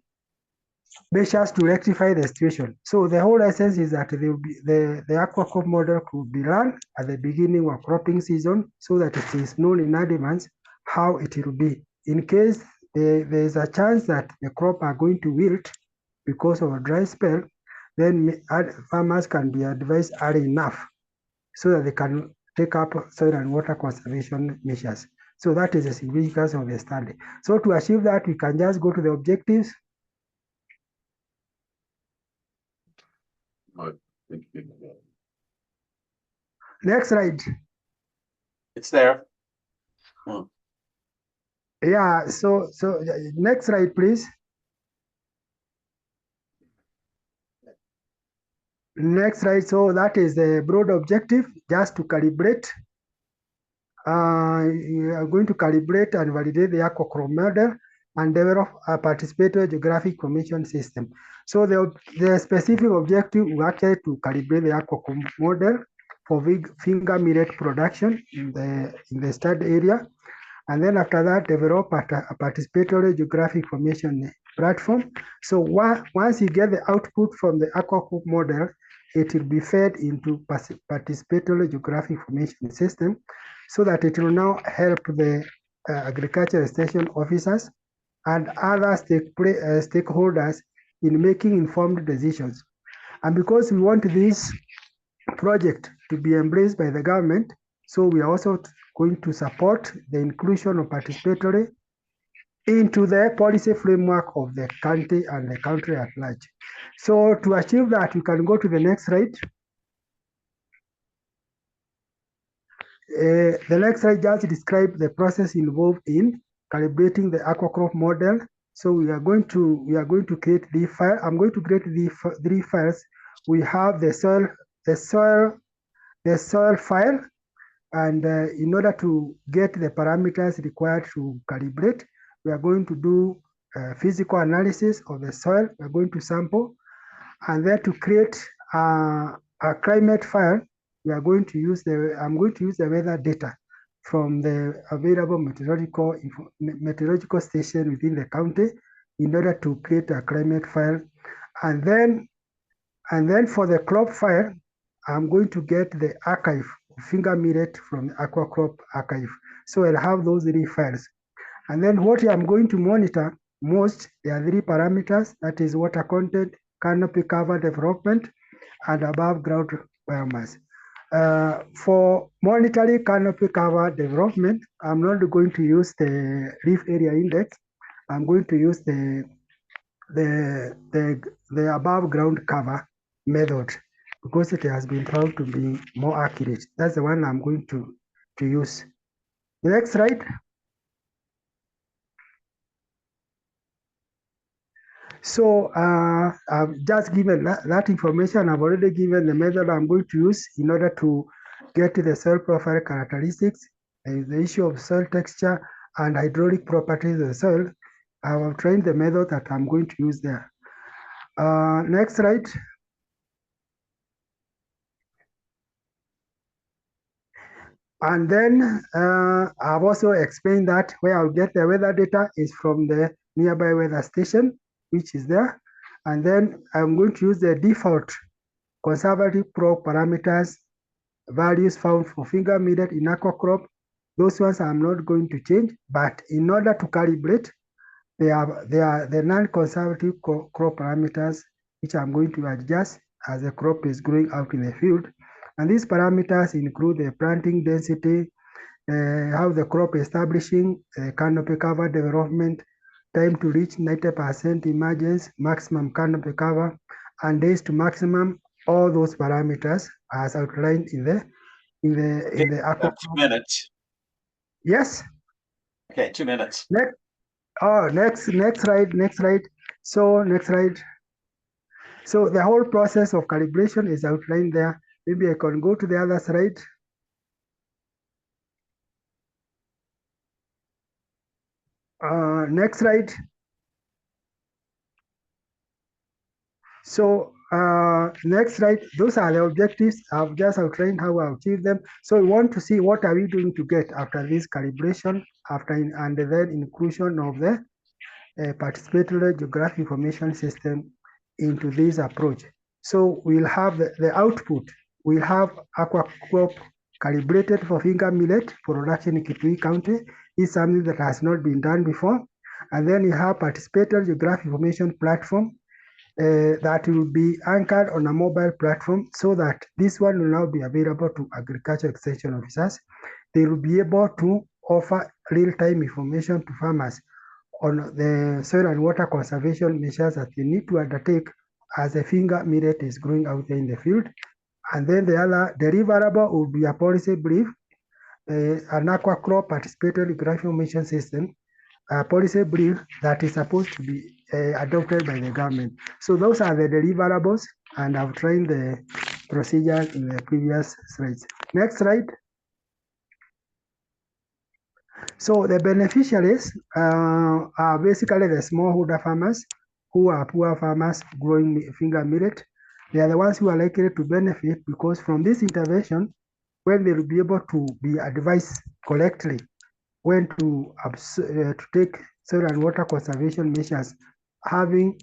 [SPEAKER 7] rectify the situation. So the whole essence is that the aquaculture model could be run at the beginning of cropping season so that it is known in advance how it will be. In case there is a chance that the crop are going to wilt because of a dry spell, then farmers can be advised early enough so that they can take up soil and water conservation measures. So that is the significance of the study. So to achieve that, we can just go to the objectives. Next slide.
[SPEAKER 5] It's there.
[SPEAKER 7] Yeah, so next slide, please. Next slide. So that is the broad objective, just to calibrate. You are going to calibrate and validate the aquaculture model and develop a participatory geographic information system. So the specific objective is actually to calibrate the aquaculture model for finger millet production in the study area. And then after that, develop a participatory geographic information platform. So once you get the output from the aquaculture model, it will be fed into participatory geographic information system so that it will now help the agricultural extension officers and other stakeholders in making informed decisions. And because we want this project to be embraced by the government, so we are also going to support the inclusion of participatory into the policy framework of the country and the country at large. So to achieve that, we can go to the next slide. The next slide just describes the process involved in calibrating the aquaculture model. So we are going to create the file. I'm going to create the 3 files. We have the soil file, and in order to get the parameters required to calibrate, we are going to do physical analysis of the soil. We are going to sample, and then to create a climate file, I'm going to use the weather data from the available meteorological station within the county in order to create a climate file. And then for the crop file, I'm going to get the archive of finger millet from the aquacrop archive. So I'll have those 3 files. And then what I'm going to monitor most, there are 3 parameters, that is water content, canopy cover development, and above ground biomass. For monitoring canopy cover development, I'm not going to use the leaf area index. I'm going to use the above ground cover method because it has been found to be more accurate. That's the one I'm going to use. The next slide. So I've just given that information. I've already given the method I'm going to use in order to get to the soil profile characteristics, the issue of soil texture and hydraulic properties of the soil. I have trained the method that I'm going to use there. Next slide. And then I've also explained that where I'll get the weather data is from the nearby weather station, which is there. And then I'm going to use the default conservative crop parameters values found for finger millet in aqua crop. Those ones I'm not going to change, but in order to calibrate, they are the non-conservative crop parameters, which I'm going to adjust as the crop is growing out in the field. And these parameters include the planting density, how the crop establishing, canopy cover development, time to reach 90% emergence, maximum canopy cover, and days to maximum. All those parameters as outlined in the aqua.
[SPEAKER 5] 2 minutes.
[SPEAKER 7] Yes.
[SPEAKER 5] Okay, 2 minutes.
[SPEAKER 7] Next slide. So next slide. So the whole process of calibration is outlined there. Maybe I can go to the other slide. Next slide. So next slide, those are the objectives. I've just outlined how I achieve them. So we want to see what are we doing to get after this calibration, and then inclusion of the participatory geographic information system into this approach. So we'll have the output. We'll have aqua crop calibrated for finger millet for production in Kitui County. It's something that has not been done before. And then you have participatory geographic information platform that will be anchored on a mobile platform, so that this one will now be available to agriculture extension officers. They will be able to offer real-time information to farmers on the soil and water conservation measures that they need to undertake as the finger millet is growing out there in the field. And then the other deliverable will be a policy brief, an aqua crop participatory geographic information system, a policy brief that is supposed to be adopted by the government. So those are the deliverables, and I've trained the procedure in the previous slides. Next slide. So the beneficiaries are basically the smallholder farmers who are poor farmers growing finger millet. They are the ones who are likely to benefit, because from this intervention, when they will be able to be advised correctly when to take soil and water conservation measures, having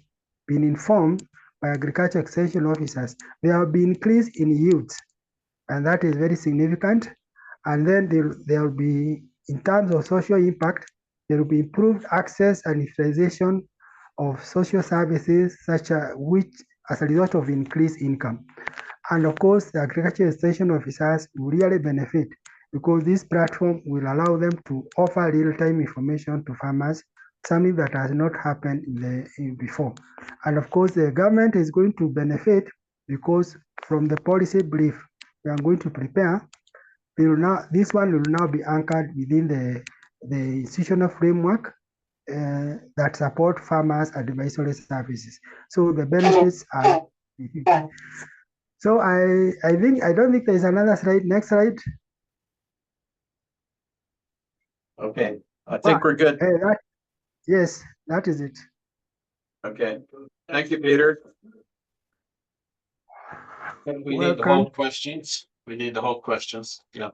[SPEAKER 7] been informed by agriculture extension officers, there will be increase in yields, and that is very significant. And then there will be, in terms of social impact, there will be improved access and utilization of social services, which as a result of increased income. And of course, the agriculture extension officers will really benefit, because this platform will allow them to offer real-time information to farmers, something that has not happened before. And of course, the government is going to benefit, because from the policy brief we are going to prepare, this one will now be anchored within the institutional framework that support farmers advisory services. So the benefits are. So I don't think there is another slide. Next slide.
[SPEAKER 5] Okay, I think we're good.
[SPEAKER 7] Yes, that is it.
[SPEAKER 5] Okay, thank you, Peter. We need to hold questions. We need to hold questions. Yeah.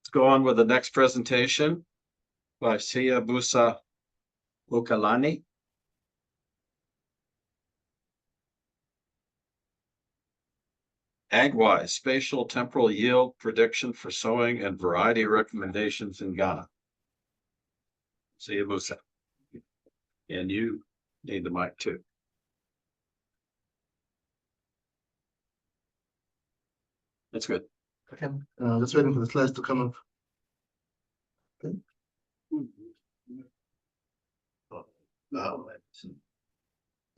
[SPEAKER 5] Let's go on with the next presentation by Sia Busa Ukalani. AgWise, spatial temporal yield prediction for sowing and variety recommendations in Ghana. Sia Busa. And you need the mic too. That's good.
[SPEAKER 8] Okay, just waiting for the slides to come up. Okay.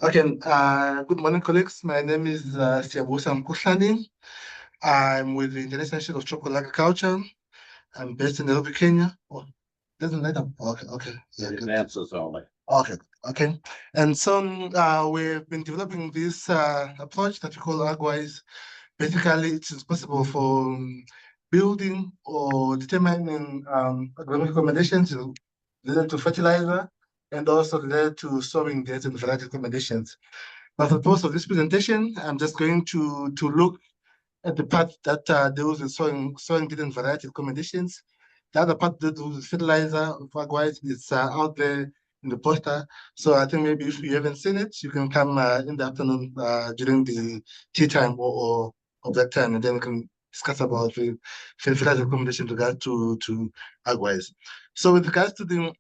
[SPEAKER 8] Okay, good morning, colleagues. My name is Siabusa Mkuhlani. I'm with the International Institute of Tropical Agriculture. I'm based in Nairobi, Kenya. Oh, doesn't matter. Okay. Yeah,
[SPEAKER 5] advances only.
[SPEAKER 8] Okay. And so we've been developing this approach that we call AgWise. Basically, it's responsible for building or determining agronomic recommendations related to fertilizer, and also related to sowing dates and variety recommendations. But for the purpose of this presentation, I'm just going to look at the part that deals with sowing date and variety recommendations. The other part that deals with fertilizer, AgWise, is out there in the poster. So I think maybe if you haven't seen it, you can come in the afternoon during the tea time or of that time, and then we can discuss about the fertilizer recommendation with regard to AgWise. So with regards to the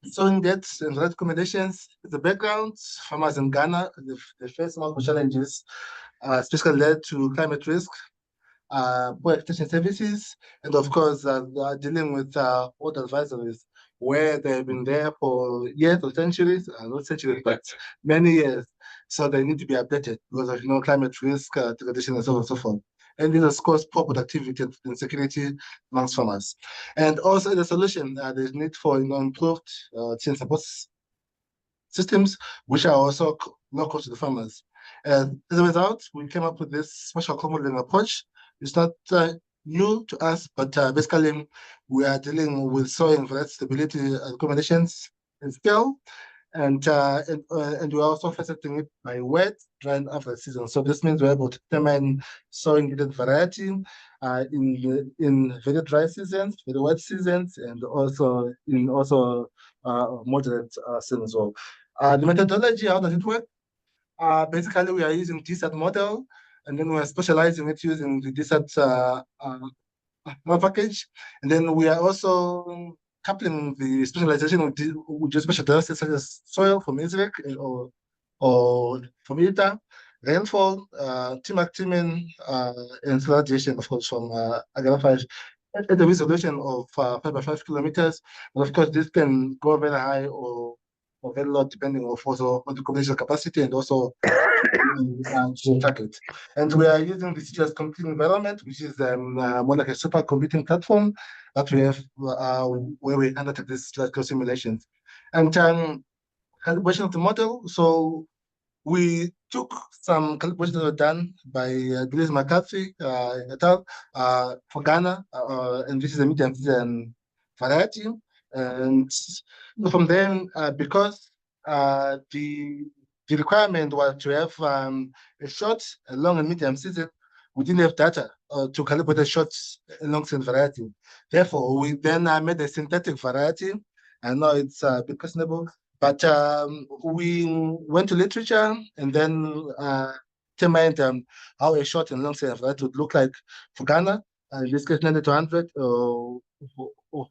[SPEAKER 8] sowing dates and recommendations, the background, farmers in Ghana, they face multiple challenges, especially led to climate risk, poor extension services, and of course, they are dealing with old advisories where they've been there for years or centuries, not centuries, but many years. So they need to be updated because of climate risk, degradation, and so on and so forth. And this has caused poor productivity and insecurity amongst farmers. And also the solution, there's need for improved chain support systems, which are also local to the farmers. And as a result, we came up with this special modeling approach. It's not new to us, but basically we are dealing with soil and variety stability recommendations in scale, and we're also facilitating it by wet, dry, and average season. So this means we're able to determine soil needed variety in very dry seasons, very wet seasons, and also in moderate seasons as well. The methodology, how does it work? Basically, we are using DSAT model, and then we're specializing it using the DSAT package. And then we are also coupling the specialization with the special diagnostics such as soil from ISREC or from ITA, rainfall, timing, and radiation, of course, from AgriFish at the resolution of 5 by 5 kilometers. But of course, this can go very high or very low depending on also on the combination capacity and also target. And we are using the CGS computing environment, which is more like a supercomputing platform that we have where we undertake these classical simulations. And calibration of the model. So we took some calibrations that were done by Gilles McCarthy et al. For Ghana, and this is a medium season variety. And from then, because the requirement was to have a short, a long, and medium season, we didn't have data to calibrate a short and long season variety. Therefore, we then made a synthetic variety, and now it's a bit questionable. But we went to literature and then determined how a short and long season variety would look like for Ghana. In this case, 90 to 100 or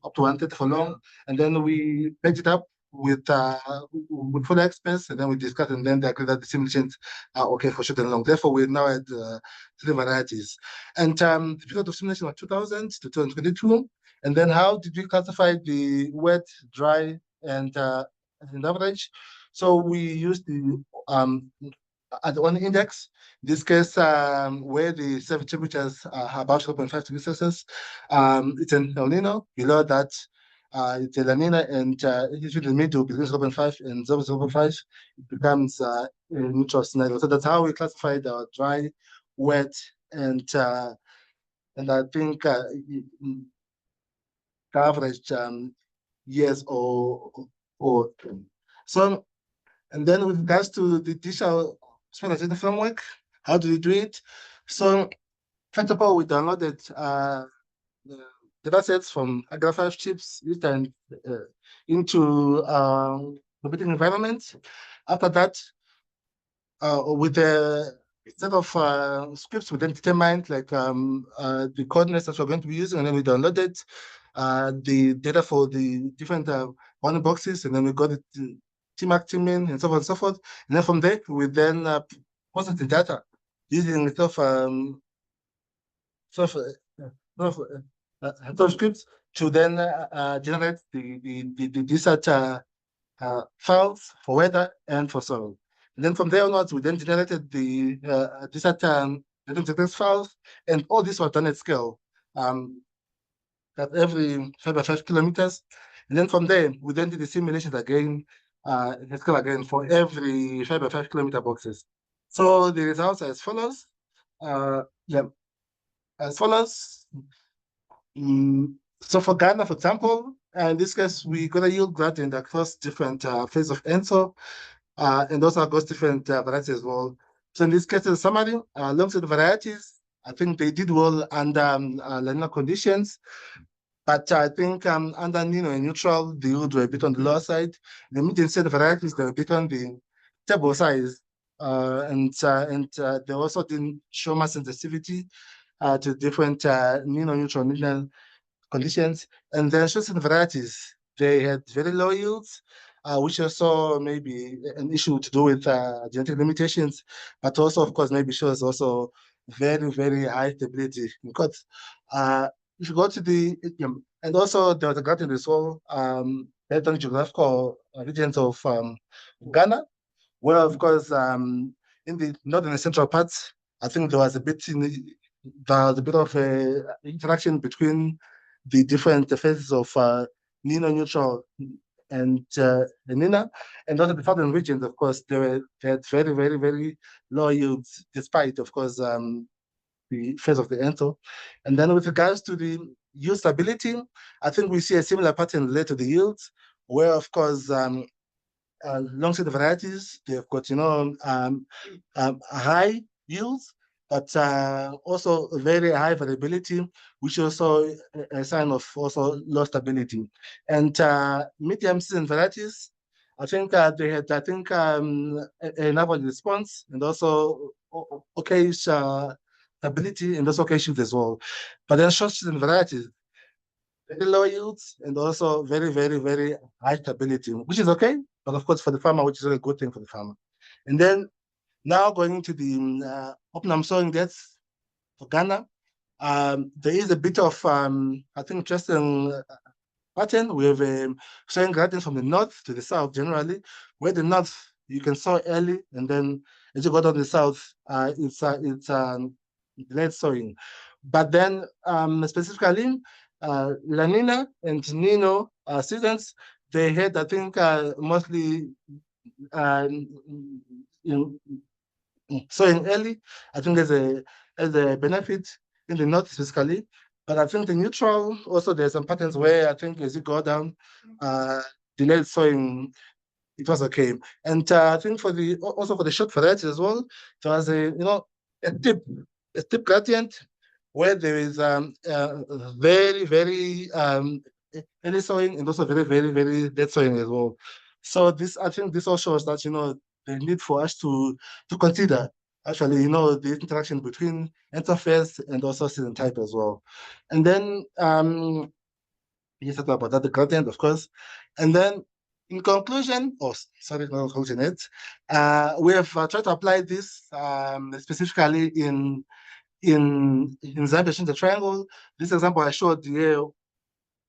[SPEAKER 8] up to 130 for long. And then we packed it up with full experts, and then we discussed, and then they agreed that the simulations are okay for short and long. Therefore, we now had 3 varieties. And the period of simulation was 2000 to 2022. And then how did we classify the wet, dry, and average? So we used the at one index, in this case, where the surface temperatures are about 0.5 degrees Celsius, it's an El Nino. Below that, it's a La Nina, and it's in the middle between 0.5 and 0.5, it becomes a neutral scenario. So that's how we classified our dry, wet, and I think the average years or so. And then with regards to the digital specialization framework, how do we do it? So first of all, we downloaded the data sets from AgriFish chips into computing environments. After that, with a set of scripts, we then determined like the coordinates that we're going to be using, and then we downloaded the data for the different bounding boxes, and then we got it timing, and so on and so forth. And then from there, we then process the data using scripts to then generate the DSAT files for weather and for soil. And then from there onwards, we then generated the DSAT files, and all this was done at scale, at every 5 by 5 kilometers. And then from there, we then did the simulations again, at scale again for every 5 by 5 kilometer boxes. So the results are as follows. As follows. So for Ghana, for example, in this case, we got a yield gradient across different phases of ENSO, and also across different varieties as well. So in this case, in summary, alongside the varieties, I think they did well under La Nina conditions. But I think under Nino and neutral, the yield were a bit on the lower side. The medium set varieties, they were a bit on the table size. They also didn't show much sensitivity to different Nino neutral medium conditions. And then short varieties, they had very low yields, which also maybe an issue to do with genetic limitations, but also, of course, maybe shows also very, very high stability. Because if you go to the, and also there was a gradient as well, based on geographical regions of Ghana, where, of course, in the northern and central parts, I think there was a bit of a interaction between the different phases of Nino neutral and Nina, and also the southern regions, of course, they had very, very, very low yields, despite, of course, the phase of the Ento. And then with regards to the yield stability, I think we see a similar pattern related to the yields, where, of course, alongside the varieties, they've got, high yields, but also very high variability, which also a sign of also low stability. And medium season varieties, I think they had, an average response and also okay stability and also okay shield as well. But then short season varieties, very low yields and also very, very, very high stability, which is okay, but of course for the farmer, which is a good thing for the farmer. And then now going into the optimum sowing depths for Ghana, there is a bit of, I think, interesting pattern. We have sowing gradients from the north to the south generally, where the north you can sow early, and then as you go down the south, it's late sowing. But then specifically, La Nina and Nino seasons, they had, I think, mostly sowing early. I think there's a benefit in the north specifically. But I think the neutral, also there's some patterns where I think as you go down, delayed sowing, it was okay. And I think also for the short varieties as well, there was a steep gradient where there is very, very early sowing and also very, very, very late sowing as well. So I think this also shows that, the need for us to consider actually, the interaction between interface and also season type as well. And then you talk about that, the gradient, of course. And then in conclusion, not conclusion yet, we have tried to apply this specifically in Zambia, the triangle. This example I showed here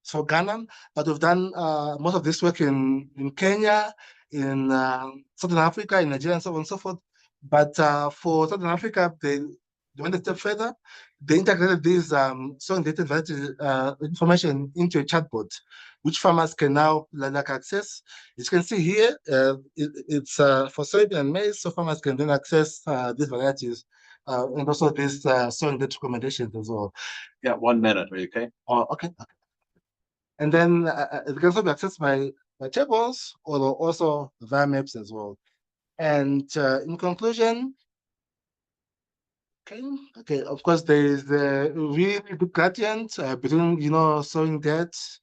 [SPEAKER 8] for Ghana, but we've done most of this work in Kenya, in Southern Africa, in Nigeria, and so on and so forth. But for Southern Africa, they went a step further. They integrated this sowing data variety information into a chatbot, which farmers can now access. As you can see here, it's for soybean and maize, so farmers can then access these varieties and also these sowing data recommendations as well.
[SPEAKER 5] Yeah, 1 minute, are you okay?
[SPEAKER 8] Oh, okay. And then it can also be accessed by tables or also via maps as well. And in conclusion, okay, of course, there is the really big gradient between, sowing depth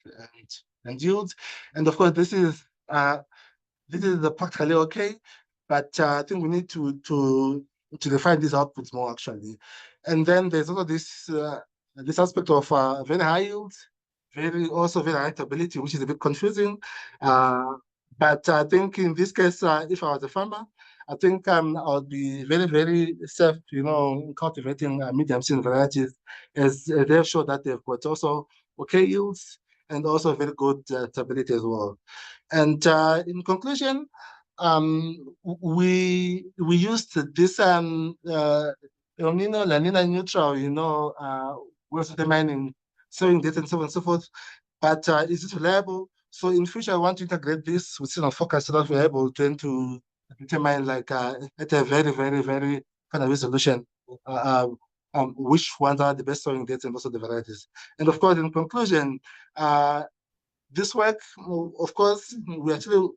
[SPEAKER 8] and yields. And of course, this is practically okay, but I think we need to define these outputs more actually. And then there's also this aspect of very high yields, also very high stability, which is a bit confusing. But I think in this case, if I was a farmer, I think I would be very, very safe, cultivating medium season varieties, as they've shown that they've got also okay yields and also very good stability as well. And in conclusion, we used this El Nino, La Nina neutral, we're determining sowing data and so on and so forth. But is it reliable? So in future, I want to integrate this with seasonal forecast so that we're able to determine at a very, very, very kind of resolution which ones are the best sowing dates and also the varieties. And of course, in conclusion, this work, of course, we're still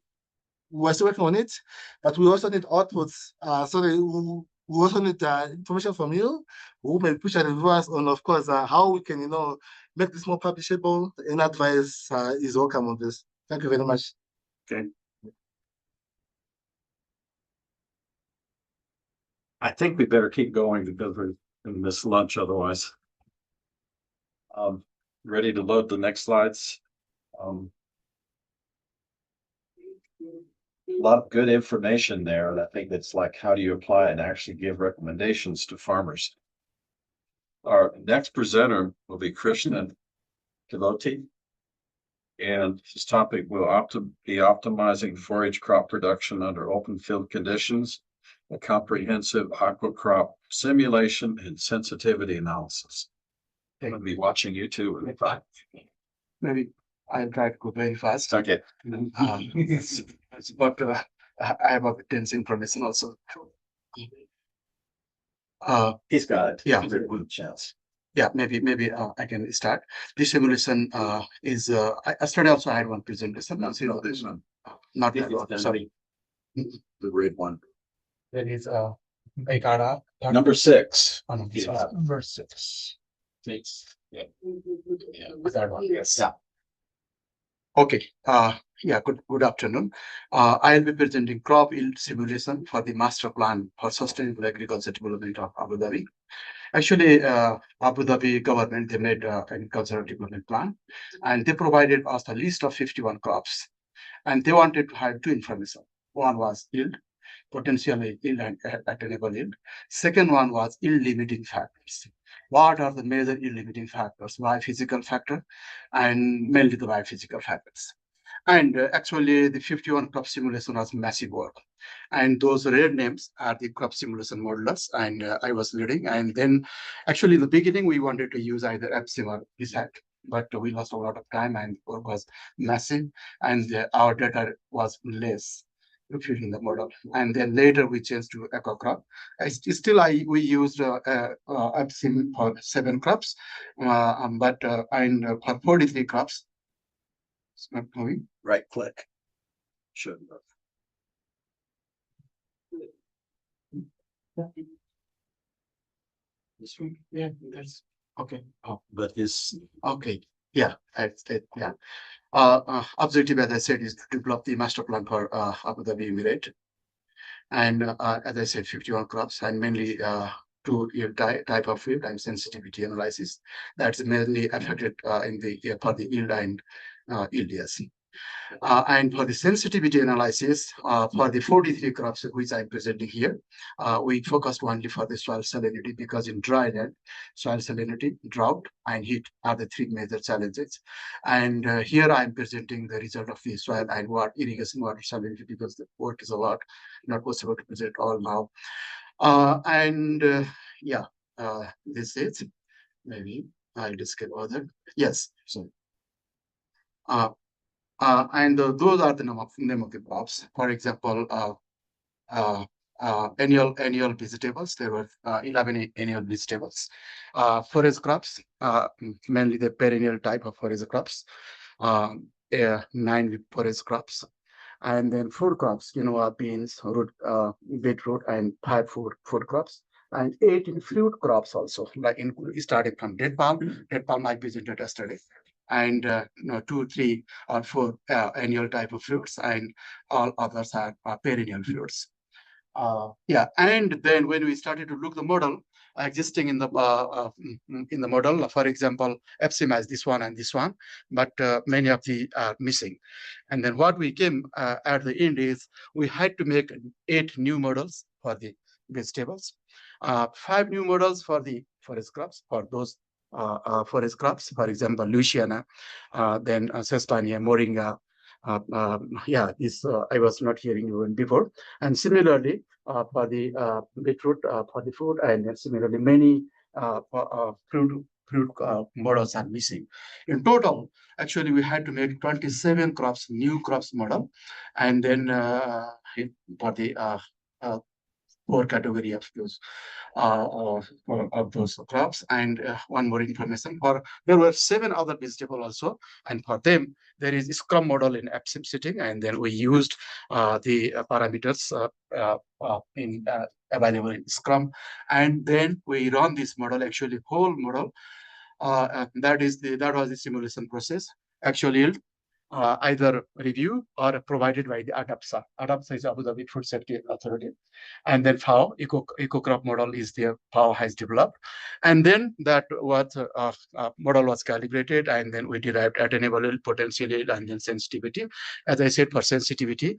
[SPEAKER 8] working on it, but we also need outputs so that we also need information from you, who may push our reviewers on, of course, how we can, make this more publishable. Any advice is welcome on this. Thank you very much.
[SPEAKER 5] Okay. I think we better keep going because we're going to miss lunch otherwise. Ready to load the next slides. A lot of good information there. And I think that's like, how do you apply and actually give recommendations to farmers? Our next presenter will be Krishnan Kiloti. And his topic will be optimizing forage crop production under open field conditions, a comprehensive aqua crop simulation and sensitivity analysis. I'm going to be watching you too.
[SPEAKER 9] Maybe I'll try to go very fast.
[SPEAKER 5] Okay.
[SPEAKER 9] But I have a dense information also.
[SPEAKER 5] He's got it.
[SPEAKER 9] Yeah.
[SPEAKER 5] Very good chance.
[SPEAKER 9] Yeah, maybe I can start. This simulation is yesterday also I had one presentation. Now, this one, not that one. Sorry,
[SPEAKER 5] the red one.
[SPEAKER 9] there is Ekada.
[SPEAKER 5] Number 6.
[SPEAKER 9] Number 6.
[SPEAKER 5] Yeah.
[SPEAKER 9] That one. Yes.
[SPEAKER 5] Yeah.
[SPEAKER 9] Okay. Yeah. Good afternoon. I'll be presenting crop yield simulation for the master plan for sustainable agriculture development of Abu Dhabi. Actually, Abu Dhabi government, they made agricultural development plan, and they provided us a list of 51 crops, and they wanted to have two information. One was yield, potentially yield and attainable yield. Second one was yield limiting factors. What are the major yield limiting factors? Biophysical factor, and mainly the biophysical factors. And actually, the 51 crop simulation was massive work. And those red names are the crop simulation modelers, and I was leading. And then, actually, in the beginning, we wanted to use either EPSIM or PSAT, but we lost a lot of time, and work was massive, and our data was less fitting the model. And then later we changed to eco crop. We used EPSIM for 7 crops, but for 43 crops. It's not moving.
[SPEAKER 5] Right click. Should work.
[SPEAKER 9] This one, yeah, that's okay. Oh,
[SPEAKER 5] But his
[SPEAKER 9] okay, yeah, yeah. Objective, as I said, is to develop the master plan for Abu Dhabi Emirate, and as I said, 51 crops, and mainly two type of field and sensitivity analysis that's mainly affected in the for the yield and yield, yes. And for the sensitivity analysis, for the 43 crops which I'm presenting here, we focused only for the soil salinity, because in dry land, soil salinity, drought, and heat are the 3 major challenges. And here I'm presenting the result of the soil and irrigation water salinity, because the work is a lot, not possible to present all now. Yeah, this is maybe I'll discuss other. Yes, so. Those are the name of the crops. For example, annual vegetables. There were 11 annual vegetables. Forage crops, mainly the perennial type of forage crops. 9 forage crops, and then food crops. Beans, root, beetroot, and 5 food crops. And 8 fruit crops also, like starting from date palm. Date palm I presented yesterday. And 2, 3, or 4 annual type of fruits, and all others are perennial fruits. Yeah, and then when we started to look the model existing in the model, for example, EPSIM has this one and this one, but many of the are missing. And then what we came at the end is we had to make 8 new models for the vegetables, 5 new models for the forest crops, for those forest crops, for example, Louisiana, then Sestania, Moringa. Yeah, this I was not hearing even before. And similarly, for the beetroot, for the food, and similarly many fruit models are missing. In total, actually, we had to make 27 new crops model, and then for the core category of those of those crops. And one more information, for there were 7 other vegetables also, and for them there is Scrum model in AgMIP setting, and then we used the parameters available in Scrum, and then we run this model, actually whole model. That was the simulation process. Actual yield either review or provided by the ADAPSA. ADAPSA is Abu Dhabi Food Safety Authority. And then FAO, eco crop model is there, FAO has developed. And then that was model was calibrated, and then we derived attainable yield, potential yield, and then sensitivity. As I said, for sensitivity,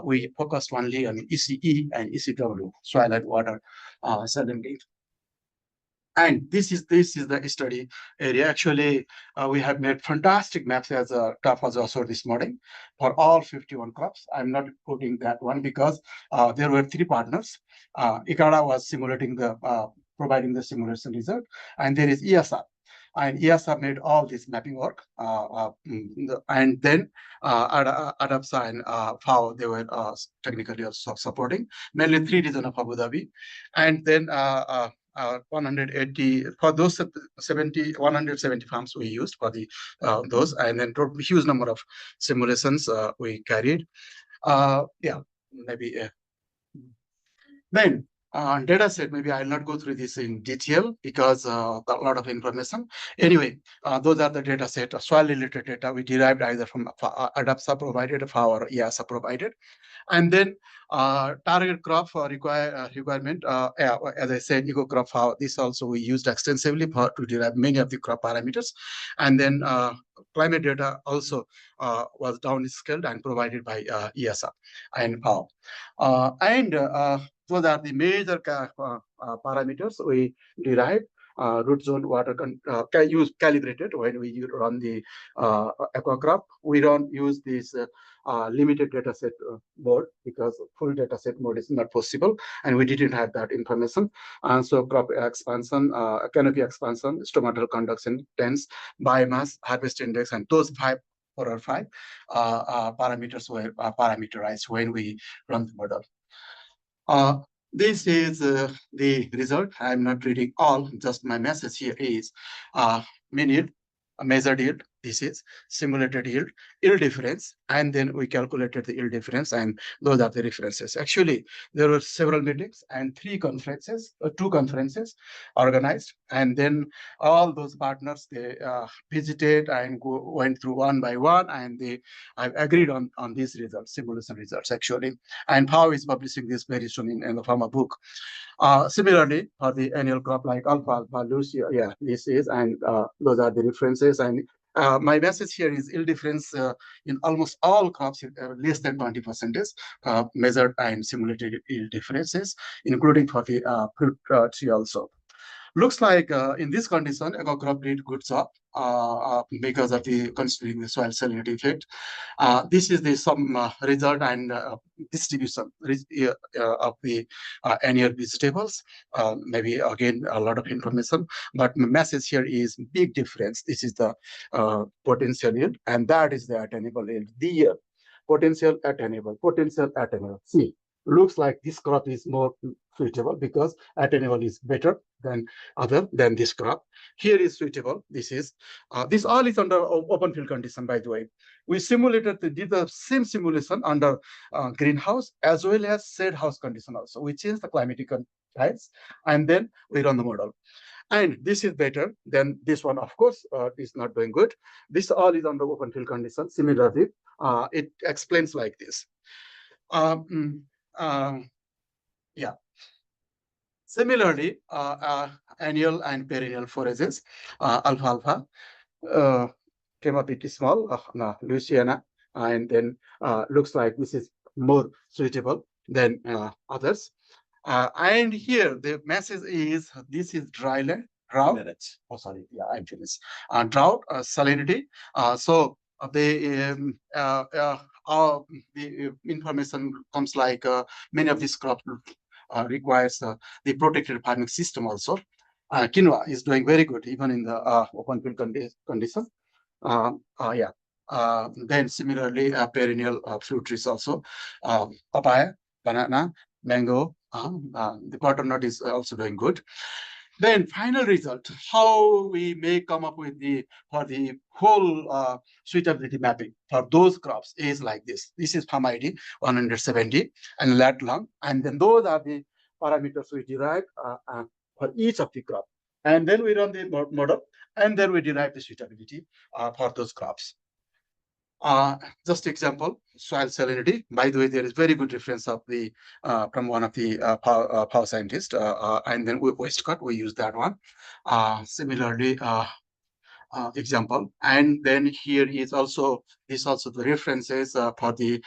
[SPEAKER 9] we focused only on ECE and ECW, soil and water salinity. And this is the study area. Actually, we have made fantastic maps, as Taf was also this morning, for all 51 crops. I'm not putting that one because there were 3 partners. ICARA was simulating providing the simulation result, and there is ESR. And ESR made all this mapping work. And then ADAPSA and FAO, they were technically also supporting, mainly 3 regions of Abu Dhabi. And then 180 for those 170 farms we used for the those, and then huge number of simulations we carried. Then data set, maybe I'll not go through this in detail because a lot of information. Anyway, those are the data set, soil related data we derived either from ADAPSA provided or EASA provided. And then target crop requirement, as I said, eco crop, this also we used extensively to derive many of the crop parameters. And then climate data also was downscaled and provided by ESA and FAO. Those are the major parameters we derived. Root zone water use calibrated when we run the aqua crop. We don't use this limited data set mode because full data set mode is not possible, and we didn't have that information. And so crop expansion, canopy expansion, stomatal conduction, dense, biomass, harvest index, and those 4 or 5 parameters were parameterized when we run the model. This is the result. I'm not reading all, just my message here is mean yield, measured yield, this is simulated yield, yield difference, and then we calculated the yield difference, and those are the references. Actually, there were several meetings and 2 conferences organized, and then all those partners, they visited and went through one by one, and they agreed on these results, simulation results actually. And FAO is publishing this very soon in the form of book. Similarly, for the annual crop like alfalfa, Lucia, this is, and those are the references. And my message here is yield difference in almost all crops less than 20% measured and simulated yield differences, including for the fruit tree also. Looks like in this condition, eco crop did good job because of the considering the soil salinity effect. This is the some result and distribution of the annual vegetables. Maybe again a lot of information, but my message here is big difference. This is the potential yield, and that is the attainable yield. The potential attainable. See, looks like this crop is more suitable because attainable is better than this crop. Here is suitable. This is this all is under open field condition, by the way. We simulated did the same simulation under greenhouse as well as shade house condition also. We changed the climatic types, and then we run the model. And this is better than this one, of course, is not doing good. This all is under open field condition. Similarly, it explains like this. Similarly, annual and perennial forages, alfalfa came a bit small, Louisiana, and then looks like this is more suitable than others. And here the message is this is dryland, drought. Oh, sorry, I'm finished. Drought, salinity. So the information comes like many of these crops requires the protected farming system also. Quinoa is doing very good even in the open field condition. Then similarly perennial fruit trees also, papaya, banana, mango. The butternut is also doing good. Then final result, how we may come up with for the whole suitability mapping for those crops is like this. This is palm ID 170 and lat long, and then those are the parameters we derive for each of the crop. And then we run the model, and then we derive the suitability for those crops. Just example, soil salinity. By the way, there is very good reference of the from one of the power scientists, and then Westcott, we use that one. Similarly, example, and then here is also the references for the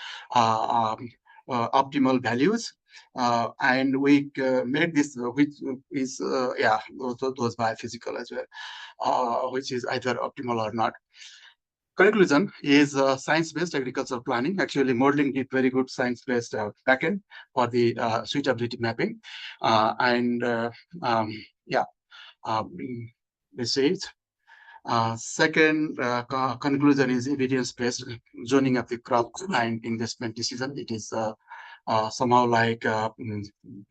[SPEAKER 9] optimal values, and we made this, which is those biophysical as well, which is either optimal or not. Conclusion is science-based agricultural planning. Actually, modeling did very good science-based backend for the suitability mapping, this is. Second conclusion is evidence-based zoning of the crop and investment decision. It is somehow like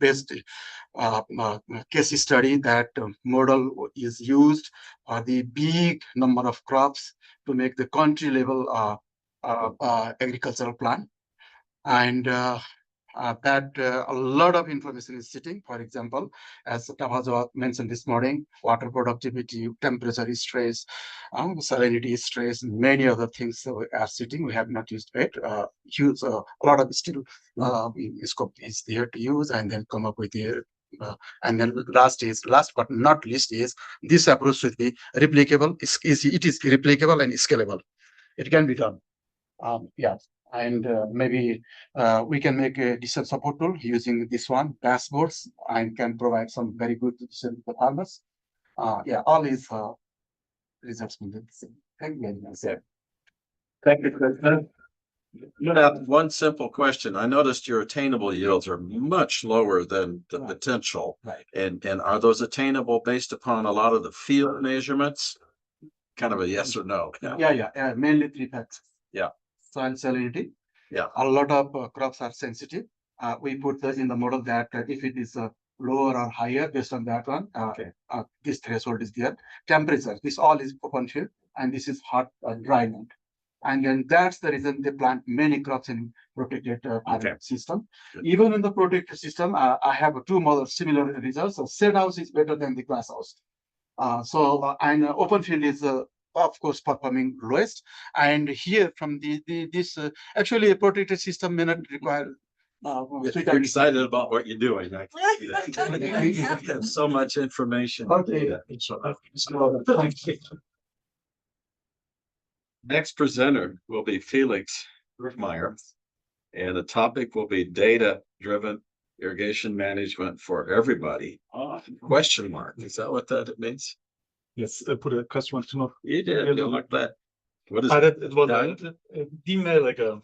[SPEAKER 9] based case study that model is used for the big number of crops to make the country level agricultural plan, and that a lot of information is sitting. For example, as Tabazo mentioned this morning, water productivity, temperature stress, salinity stress, many other things are sitting. We have not used it. Use a lot of still scope is there to use, and then come up with the and then last but not least is this approach should be replicable. It is replicable and scalable. It can be done. And maybe we can make a decent support tool using this one, dashboards, and can provide some very good decision to the farmers. All is results from the same. Thank you very much.
[SPEAKER 5] Thank you, Krishna. You have one simple question. I noticed your attainable yields are much lower than the potential.
[SPEAKER 9] Right.
[SPEAKER 5] And are those attainable based upon a lot of the field measurements? Kind of a yes or no.
[SPEAKER 9] Mainly 3 factors.
[SPEAKER 5] Yeah.
[SPEAKER 9] Soil salinity.
[SPEAKER 5] Yeah.
[SPEAKER 9] A lot of crops are sensitive. We put this in the model that if it is lower or higher based on that one, this threshold is there. Temperature, this all is open field, and this is hot dry land. And then that's the reason they plant many crops in protected system.
[SPEAKER 5] Good.
[SPEAKER 9] Even in the protected system, I have 2 more similar results. So shade house is better than the glass house. And open field is of course performing lowest. And here from this actually a protected system may not require.
[SPEAKER 5] You're excited about what you're doing. You have so much information.
[SPEAKER 9] Okay.
[SPEAKER 5] Next presenter will be Felix Rufmeyer, and the topic will be data-driven irrigation management for everybody. Question mark. Is that what that means?
[SPEAKER 10] Yes, I put a question mark to not.
[SPEAKER 5] You did. You like that. What is
[SPEAKER 10] it was a DMAIL, like a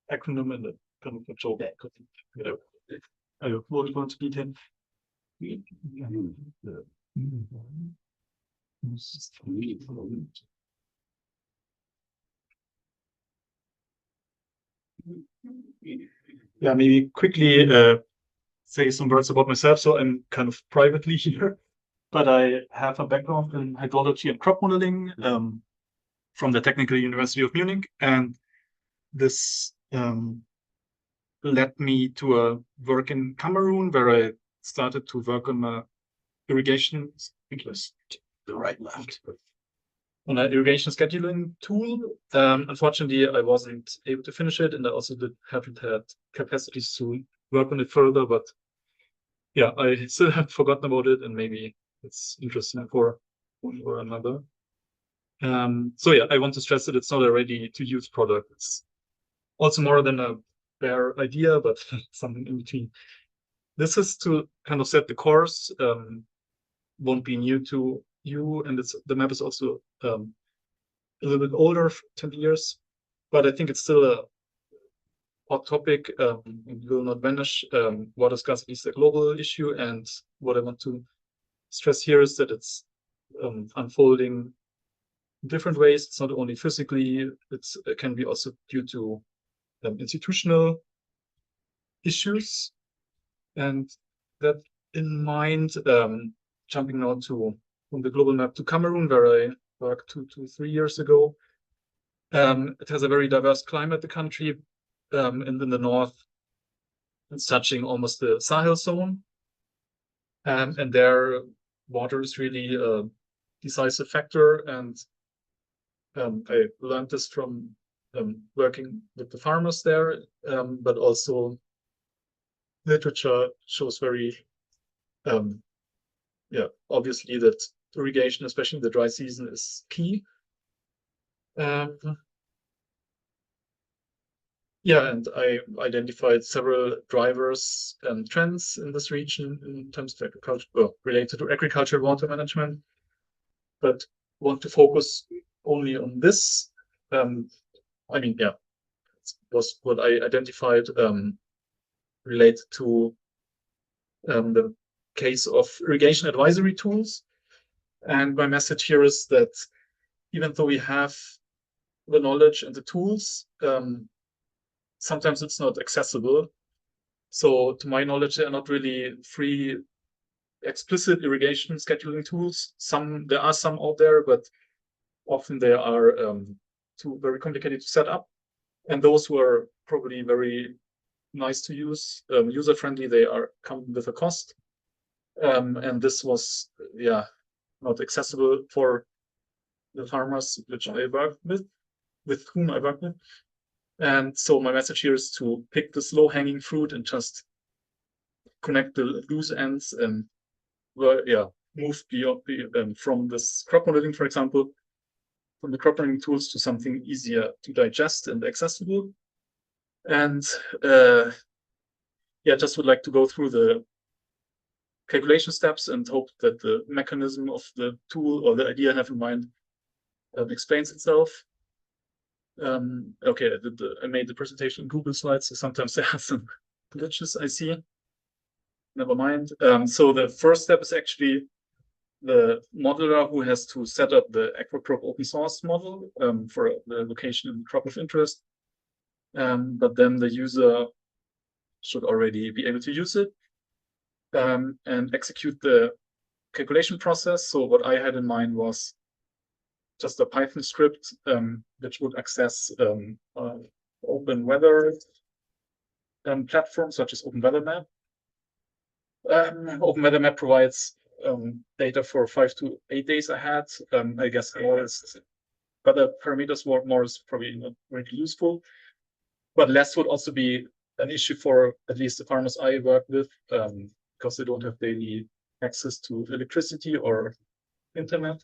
[SPEAKER 10] acronym in the kind of control. I wrote it to B10. Yeah, maybe quickly say some words about myself. So I'm kind of privately here, but I have a background in hydrology and crop modeling from the Technical University of Munich, and this led me to a work in Cameroon where I started to work on irrigation. The right left. On an irrigation scheduling tool. Unfortunately, I wasn't able to finish it, and I also haven't had capacities to work on it further. But yeah, I still have forgotten about it, and maybe it's interesting for one or another. So yeah, I want to stress that it's not a ready-to-use product. It's also more than a bare idea, but something in between. This is to kind of set the course. Won't be new to you, and the map is also a little bit older, 20 years, but I think it's still a hot topic. It will not vanish. Water scarcity is a global issue, and what I want to stress here is that it's unfolding in different ways. It's not only physically, it can be also due to institutional issues. And that in mind, jumping now from the global map to Cameroon, where I worked 2 to 3 years ago. It has a very diverse climate, the country, and in the north, it's touching almost the Sahel zone. And there, water is really a decisive factor. And I learned this from working with the farmers there, but also literature shows very, obviously that irrigation, especially in the dry season, is key. And I identified several drivers and trends in this region in terms of agriculture, related to agricultural water management, but want to focus only on this. Was what I identified related to the case of irrigation advisory tools. And my message here is that even though we have the knowledge and the tools, sometimes it's not accessible. So to my knowledge, there are not really free explicit irrigation scheduling tools. There are some out there, but often they are too very complicated to set up. And those who are probably very nice to use, user-friendly, they come with a cost. And this was, not accessible for the farmers which I work with whom I work with. And so my message here is to pick this low-hanging fruit and just connect the loose ends and move beyond from this crop modeling, for example, from the crop modeling tools to something easier to digest and accessible. And just would like to go through the calculation steps and hope that the mechanism of the tool or the idea I have in mind explains itself. I made the presentation in Google Slides, so sometimes there are some glitches I see. Never mind. So the first step is actually the modeler who has to set up the AquaCrop open source model for the location and crop of interest. But then the user should already be able to use it and execute the calculation process. So what I had in mind was just a Python script which would access open weather platforms such as Open Weather Map. Open Weather Map provides data for 5 to 8 days ahead. I guess other parameters more is probably not really useful, but less would also be an issue for at least the farmers I work with because they don't have daily access to electricity or internet.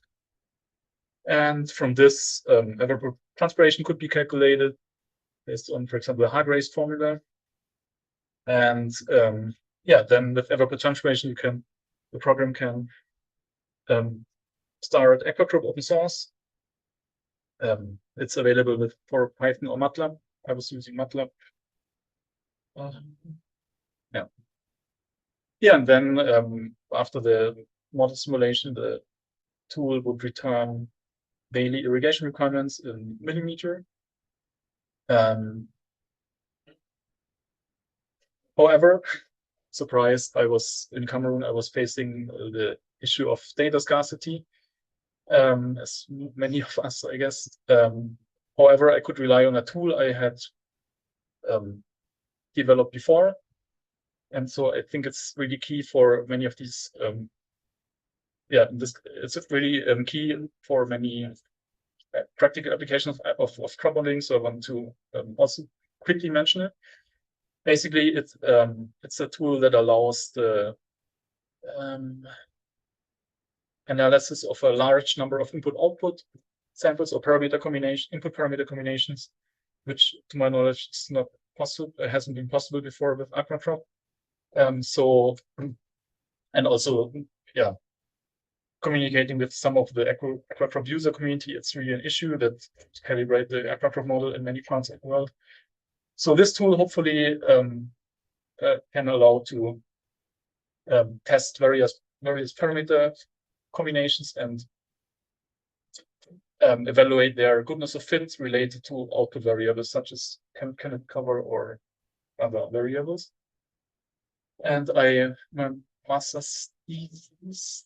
[SPEAKER 10] And from this, evapotranspiration could be calculated based on, for example, a hard-raised formula. And then with evapotranspiration, the program can start AquaCrop open source. It's available for Python or MATLAB. I was using MATLAB. And then after the model simulation, the tool would return daily irrigation requirements in millimeter. However, surprised, I was in Cameroon, I was facing the issue of data scarcity, as many of us, I guess. However, I could rely on a tool I had developed before. And so I think it's really key for many of these it's really key for many practical applications of crop modeling. So I want to also quickly mention it. Basically, it's a tool that allows the analysis of a large number of input-output samples or input parameter combinations, which, to my knowledge, is not possible. It hasn't been possible before with AquaCrop. And also, communicating with some of the AquaCrop user community, it's really an issue that to calibrate the AquaCrop model in many parts of the world. So this tool hopefully can allow to test various parameter combinations and evaluate their goodness of fit related to output variables such as can it cover or other variables. And my master's thesis,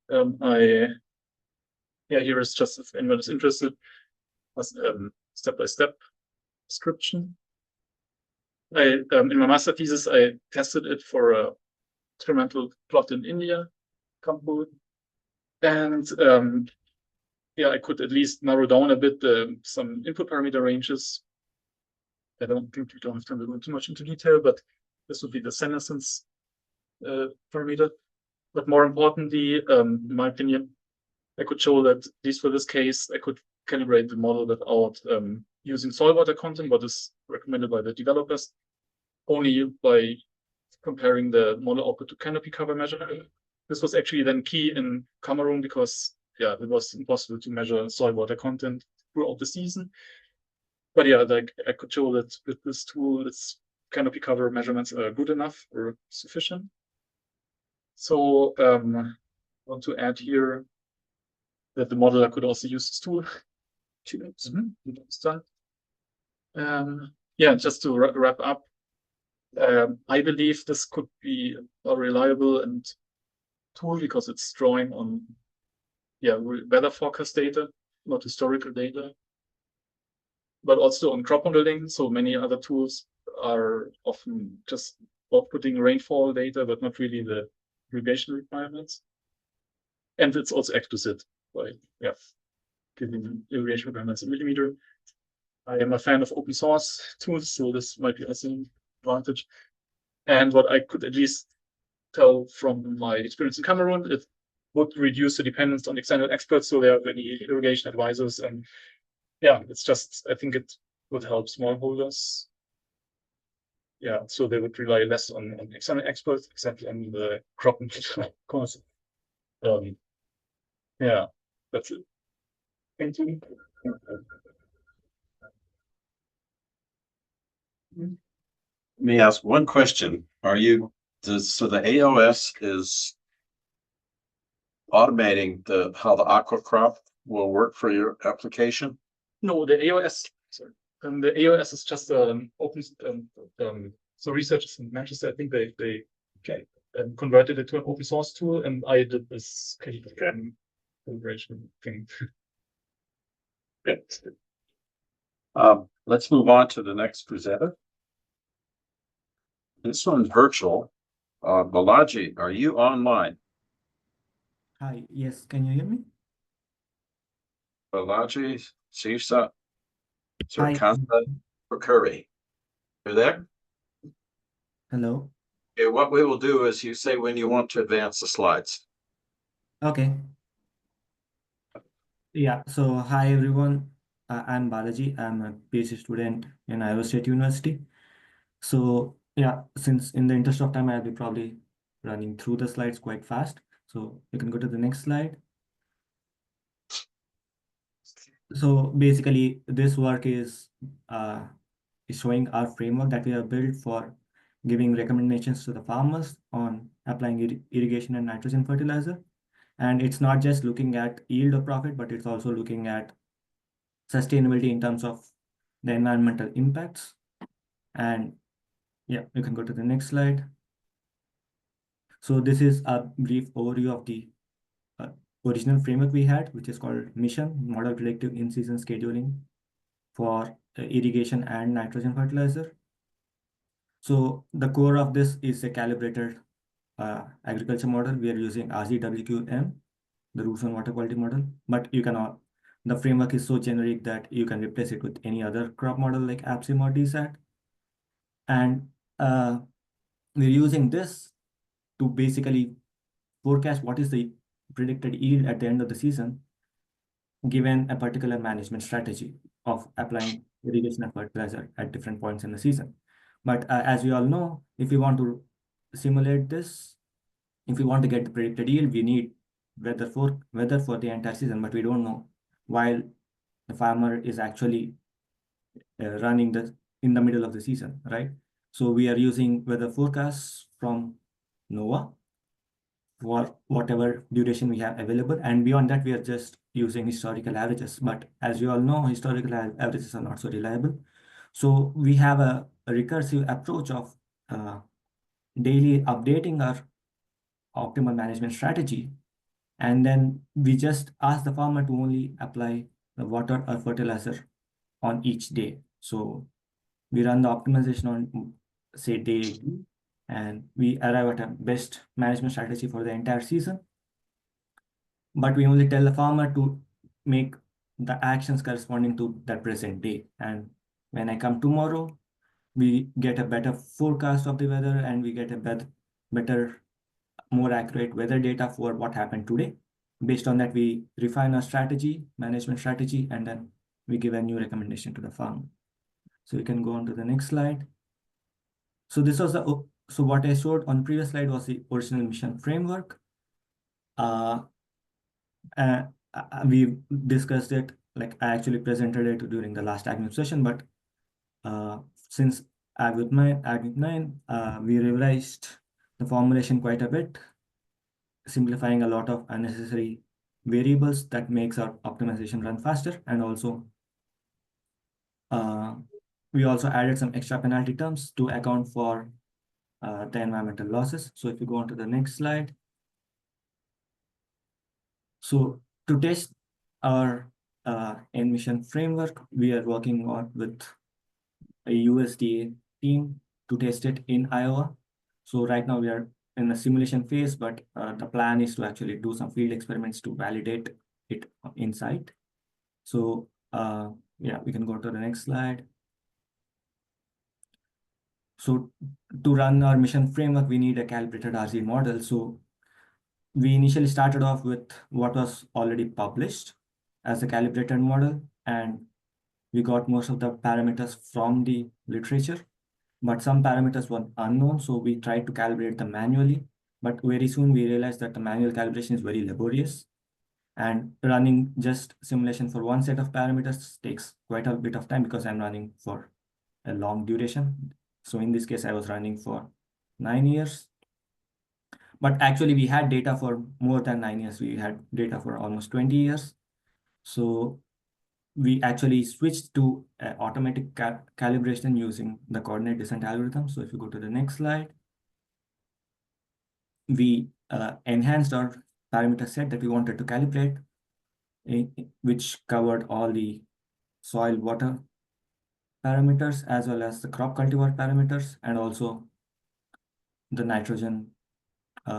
[SPEAKER 10] here is just if anyone is interested, step-by-step description. In my master thesis, I tested it for a experimental plot in India, Kampu, and I could at least narrow down a bit some input parameter ranges. I don't think we don't have time to go too much into detail, but this would be the senescence parameter. But more importantly, in my opinion, I could show that, at least for this case, I could calibrate the model without using soil water content, what is recommended by the developers, only by comparing the model output to canopy cover measure. This was actually then key in Cameroon because it was impossible to measure soil water content throughout the season. But like I could show that with this tool, its canopy cover measurements are good enough or sufficient. So I want to add here that the modeler could also use this tool to start. Just to wrap up, I believe this could be a reliable and tool because it's drawing on weather forecast data, not historical data, but also on crop modeling. So many other tools are often just outputting rainfall data, but not really the irrigation requirements. And it's also explicit by giving irrigation requirements in millimeter. I am a fan of open source tools, so this might be also an advantage. And what I could at least tell from my experience in Cameroon, it would reduce the dependence on external experts. So there are many irrigation advisors, and it's just, I think it would help smallholders. So they would rely less on external experts, except on the crop of course. That's it. Thank you.
[SPEAKER 5] Let me ask one question. So the AOS is automating how the aqua crop will work for your application?
[SPEAKER 10] No, the AOS, sorry. The AOS is just an open, so researchers in Manchester, I think they converted it to an open source tool, and I did this calibration thing.
[SPEAKER 5] Let's move on to the next presenter. This one's virtual. Balaji, are you online?
[SPEAKER 11] Hi, yes, can you hear me?
[SPEAKER 5] Balaji Sisa
[SPEAKER 11] Hi.
[SPEAKER 5] Surkanta Curry. You there?
[SPEAKER 11] Hello.
[SPEAKER 5] Okay, what we will do is you say when you want to advance the slides.
[SPEAKER 11] Okay. Yeah, so hi everyone. I'm Balaji. I'm a PhD student in Iowa State University. So since in the interest of time, I'll be probably running through the slides quite fast. So you can go to the next slide. So basically, this work is showing our framework that we have built for giving recommendations to the farmers on applying irrigation and nitrogen fertilizer. And it's not just looking at yield or profit, but it's also looking at sustainability in terms of the environmental impacts. And you can go to the next slide. So this is a brief overview of the original framework we had, which is called Mission Model Predictive In-Season Scheduling for irrigation and nitrogen fertilizer. So the core of this is a calibrated agriculture model. We are using RGWQM, the Rules on Water Quality model, but the framework is so generic that you can replace it with any other crop model like APSIM or DSAT. And we're using this to basically forecast what is the predicted yield at the end of the season, given a particular management strategy of applying irrigation and fertilizer at different points in the season. But as we all know, if we want to simulate this, if we want to get the predicted yield, we need weather for the entire season, but we don't know while the farmer is actually running in the middle of the season, right? So we are using weather forecasts from NOAA for whatever duration we have available, and beyond that we are just using historical averages. But as you all know, historical averages are not so reliable. So we have a recursive approach of daily updating our optimal management strategy. And then we just ask the farmer to only apply the water or fertilizer on each day. So we run the optimization on, say, day 2, and we arrive at a best management strategy for the entire season. But we only tell the farmer to make the actions corresponding to that present day. And when I come tomorrow, we get a better forecast of the weather, and we get a better, more accurate weather data for what happened today. Based on that, we refine our strategy, management strategy, and then we give a new recommendation to the farmer. So you can go on to the next slide. So this was so what I showed on previous slide was the original mission framework. We discussed it, like I actually presented it during the last AgMIP session, but since AgMIP10, we revised the formulation quite a bit, simplifying a lot of unnecessary variables that makes our optimization run faster. And also, we also added some extra penalty terms to account for the environmental losses. So if you go on to the next slide. So to test our emission framework, we are working on with a USDA team to test it in Iowa. So right now we are in the simulation phase, but the plan is to actually do some field experiments to validate it in site. So yeah, we can go to the next slide. So to run our mission framework, we need a calibrated RZ model. So we initially started off with what was already published as a calibrated model, and we got most of the parameters from the literature, but some parameters were unknown, so we tried to calibrate them manually. But very soon we realized that the manual calibration is very laborious, and running just simulation for one set of parameters takes quite a bit of time because I'm running for a long duration. So in this case, I was running for 9 years. But actually, we had data for more than 9 years. We had data for almost 20 years. So we actually switched to automatic calibration using the coordinate descent algorithm. So if you go to the next slide, we enhanced our parameter set that we wanted to calibrate, which covered all the soil water parameters as well as the crop cultivar parameters, and also the nitrogen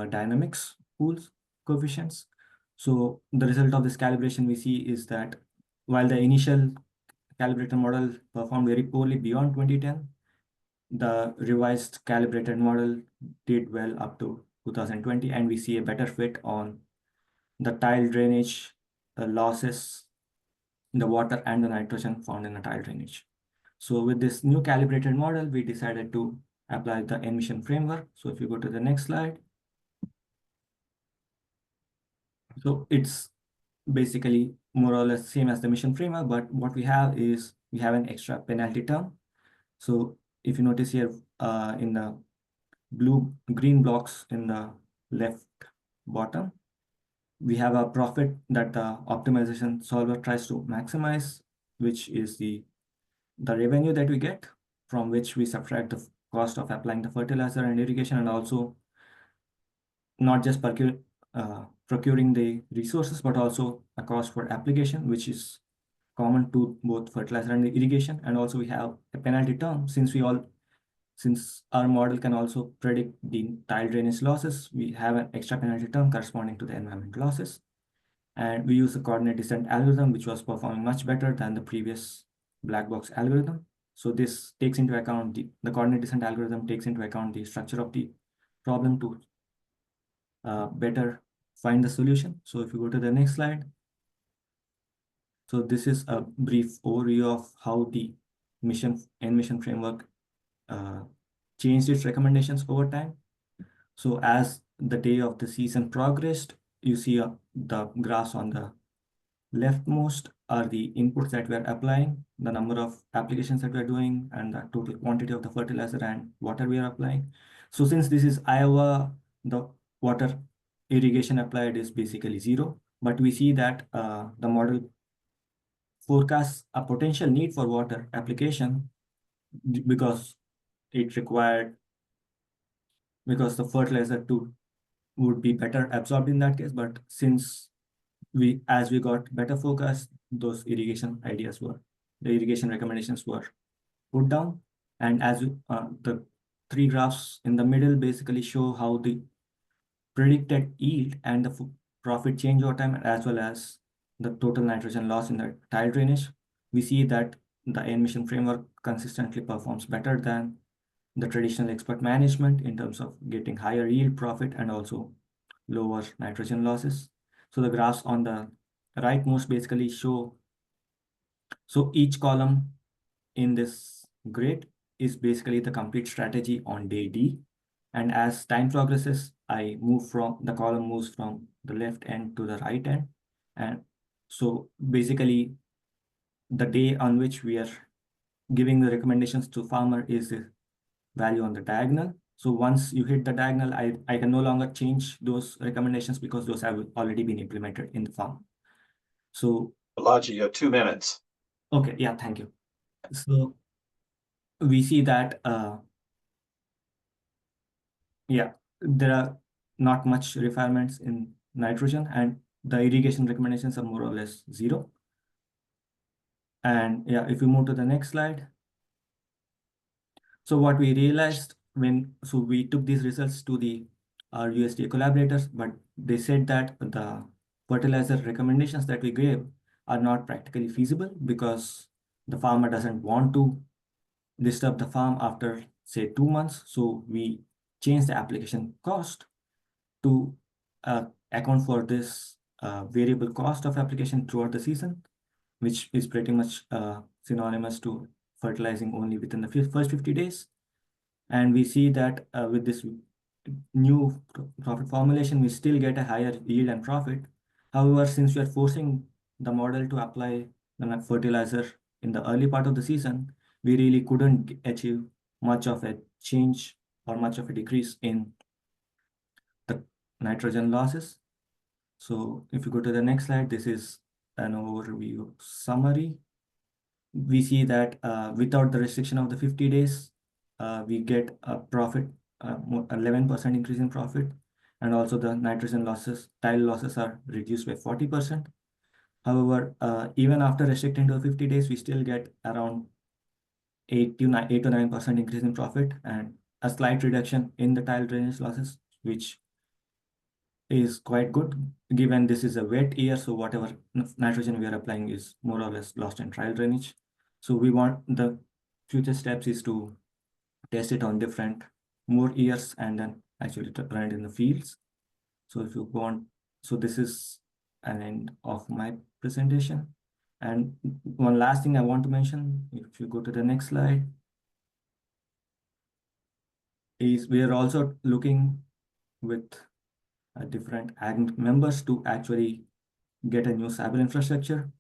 [SPEAKER 11] dynamics pools coefficients. So the result of this calibration we see is that while the initial calibrated model performed very poorly beyond 2010, the revised calibrated model did well up to 2020, and we see a better fit on the tile drainage, the losses, the water and the nitrogen found in the tile drainage. So with this new calibrated model, we decided to apply the emission framework. So if you go to the next slide. So it's basically more or less same as the mission framework, but what we have is we have an extra penalty term. So if you notice here in the green blocks in the left bottom, we have a profit that the optimization solver tries to maximize, which is the revenue that we get, from which we subtract the cost of applying the fertilizer and irrigation, and also not just procuring the resources, but also a cost for application, which is common to both fertilizer and irrigation. And also we have a penalty term since our model can also predict the tile drainage losses, we have an extra penalty term corresponding to the environment losses. And we use the coordinate descent algorithm, which was performing much better than the previous black box algorithm. So this takes into account the coordinate descent algorithm takes into account the structure of the problem to better find the solution. So if you go to the next slide. So this is a brief overview of how the emission framework changed its recommendations over time. So as the day of the season progressed, you see the graphs on the leftmost are the inputs that we are applying, the number of applications that we are doing, and the total quantity of the fertilizer and water we are applying. So since this is Iowa, the water irrigation applied is basically 0, but we see that the model forecasts a potential need for water application because it required because the fertilizer too would be better absorbed in that case. But since as we got better focus, those irrigation recommendations were put down. And as the three graphs in the middle basically show how the predicted yield and the profit change over time, as well as the total nitrogen loss in the tile drainage. We see that the emission framework consistently performs better than the traditional expert management in terms of getting higher yield profit and also lower nitrogen losses. So the graphs on the rightmost basically show, so each column in this grid is basically the complete strategy on day D. And as time progresses, the column moves from the left end to the right end. And so basically the day on which we are giving the recommendations to farmer is the value on the diagonal. So once you hit the diagonal, I can no longer change those recommendations because those have already been implemented in the farm. So
[SPEAKER 5] Balaji, you have 2 minutes.
[SPEAKER 11] okay, yeah, thank you. So we see that yeah, there are not much requirements in nitrogen, and the irrigation recommendations are more or less 0. And yeah, if we move to the next slide. So what we realized so we took these results to our USDA collaborators, but they said that the fertilizer recommendations that we gave are not practically feasible because the farmer doesn't want to disturb the farm after say 2 months. So we changed the application cost to account for this variable cost of application throughout the season, which is pretty much synonymous to fertilizing only within the first 50 days. And we see that with this new profit formulation, we still get a higher yield and profit. However, since we are forcing the model to apply the fertilizer in the early part of the season, we really couldn't achieve much of a change or much of a decrease in the nitrogen losses. So if you go to the next slide, this is an overview summary. We see that without the restriction of the 50 days, we get a profit, 11% increase in profit. And also the nitrogen losses, tile losses are reduced by 40%. However, even after restricting to 50 days, we still get around 8 to 9% increase in profit and a slight reduction in the tile drainage losses, which is quite good given this is a wet year. So whatever nitrogen we are applying is more or less lost in tile drainage. So we want the future steps is to test it on more years and then actually run it in the fields. So if you go on, so this is an end of my presentation. And one last thing I want to mention, if you go to the next slide, is we are also looking with different ag members to actually get a new cyber infrastructure.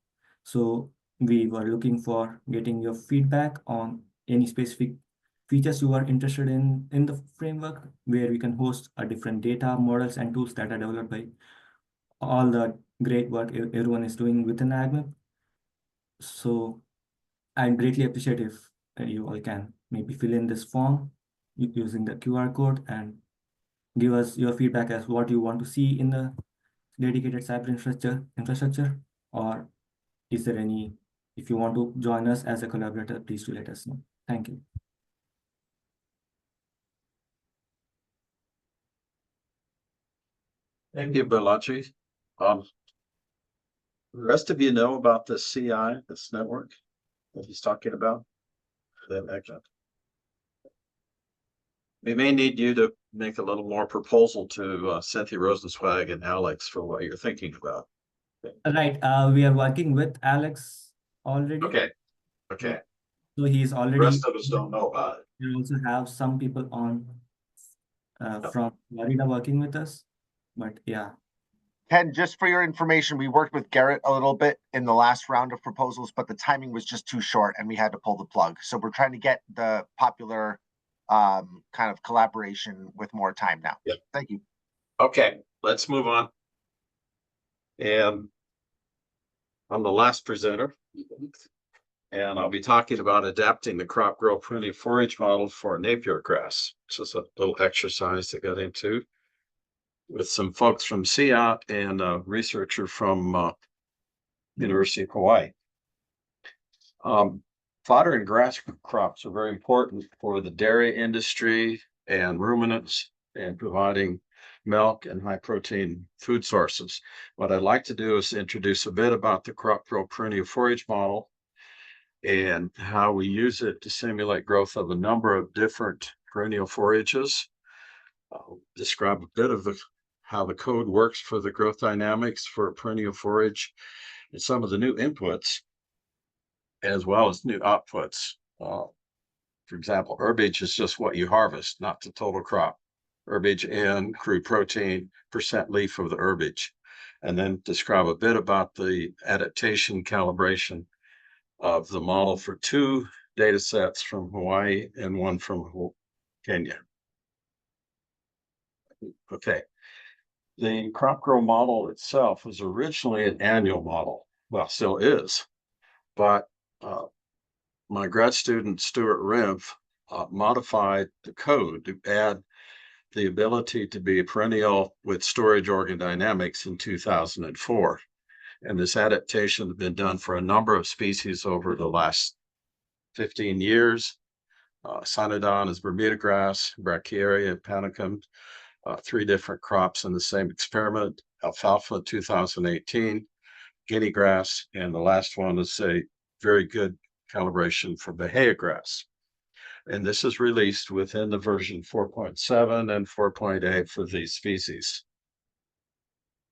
[SPEAKER 11] So we were looking for getting your feedback on any specific features you are interested in the framework, where we can host a different data models and tools that are developed by all the great work everyone is doing within AgMIP. So I'd greatly appreciate if you all can maybe fill in this form using the QR code and give us your feedback as what you want to see in the dedicated cyber infrastructure, or is there any, if you want to join us as a collaborator, please do let us know. Thank you.
[SPEAKER 5] Thank you, Balaji. The rest of you know about the CI, this network that he's talking about? We may need you to make a little more proposal to Cynthia Rosenzweig and Alex for what you're thinking about.
[SPEAKER 11] Right. We are working with Alex already.
[SPEAKER 5] Okay.
[SPEAKER 11] So he's already.
[SPEAKER 5] The rest of us don't know about it.
[SPEAKER 11] We also have some people on from Florida working with us, but yeah.
[SPEAKER 2] Ken, just for your information, we worked with Garrett a little bit in the last round of proposals, but the timing was just too short and we had to pull the plug. So we're trying to get the popular kind of collaboration with more time now.
[SPEAKER 5] Yep.
[SPEAKER 2] Thank you.
[SPEAKER 5] Okay, let's move on. And I'm the last presenter. And I'll be talking about adapting the crop growth pruning forage model for Napier grass. Just a little exercise to get into with some folks from CIAT and a researcher from University of Hawaii. Fodder and grass crops are very important for the dairy industry and ruminants and providing milk and high protein food sources. What I'd like to do is introduce a bit about the crop growth pruning forage model and how we use it to simulate growth of a number of different perennial forages. I'll describe a bit of how the code works for the growth dynamics for a perennial forage and some of the new inputs as well as new outputs. For example, herbage is just what you harvest, not the total crop. Herbage and crude protein, percent leaf of the herbage, and then describe a bit about the adaptation calibration of the model for 2 data sets from Hawaii and 1 from Kenya. Okay. The crop grow model itself was originally an annual model. Well, still is, but my grad student, Stuart Rimpf, modified the code to add the ability to be perennial with storage organ dynamics in 2004. And this adaptation has been done for a number of species over the last 15 years. Cynodon is Bermuda grass, Brachiaria, Panicum, 3 different crops in the same experiment. Alfalfa 2018, guinea grass, and the last one is a very good calibration for Bahia grass. And this is released within the version 4.7 and 4.8 for these species.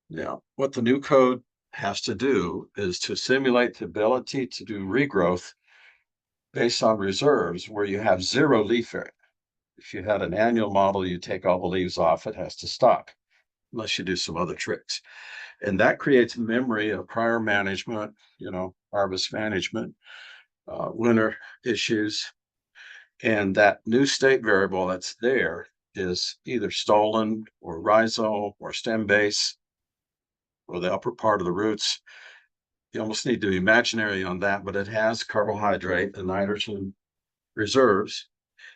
[SPEAKER 5] Now, what the new code has to do is to simulate the ability to do regrowth based on reserves where you have 0 leaf area. If you had an annual model, you take all the leaves off, it has to stop, unless you do some other tricks. And that creates memory of prior management, harvest management, winter issues. And that new state variable that's there is either stolen or rhizome or stem base or the upper part of the roots. You almost need to be imaginary on that, but it has carbohydrate and nitrogen reserves.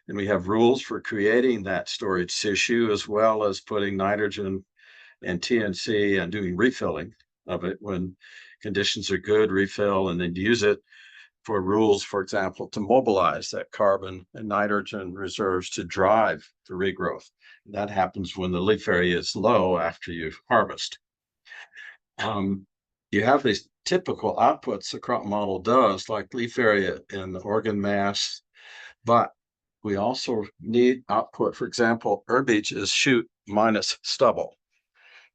[SPEAKER 5] And we have rules for creating that storage tissue, as well as putting nitrogen and TNC and doing refilling of it when conditions are good, refill, and then use it for rules, for example, to mobilize that carbon and nitrogen reserves to drive the regrowth. And that happens when the leaf area is low after you harvest. You have these typical outputs the crop model does, like leaf area and the organ mass, but we also need output. For example, herbage is shoot minus stubble.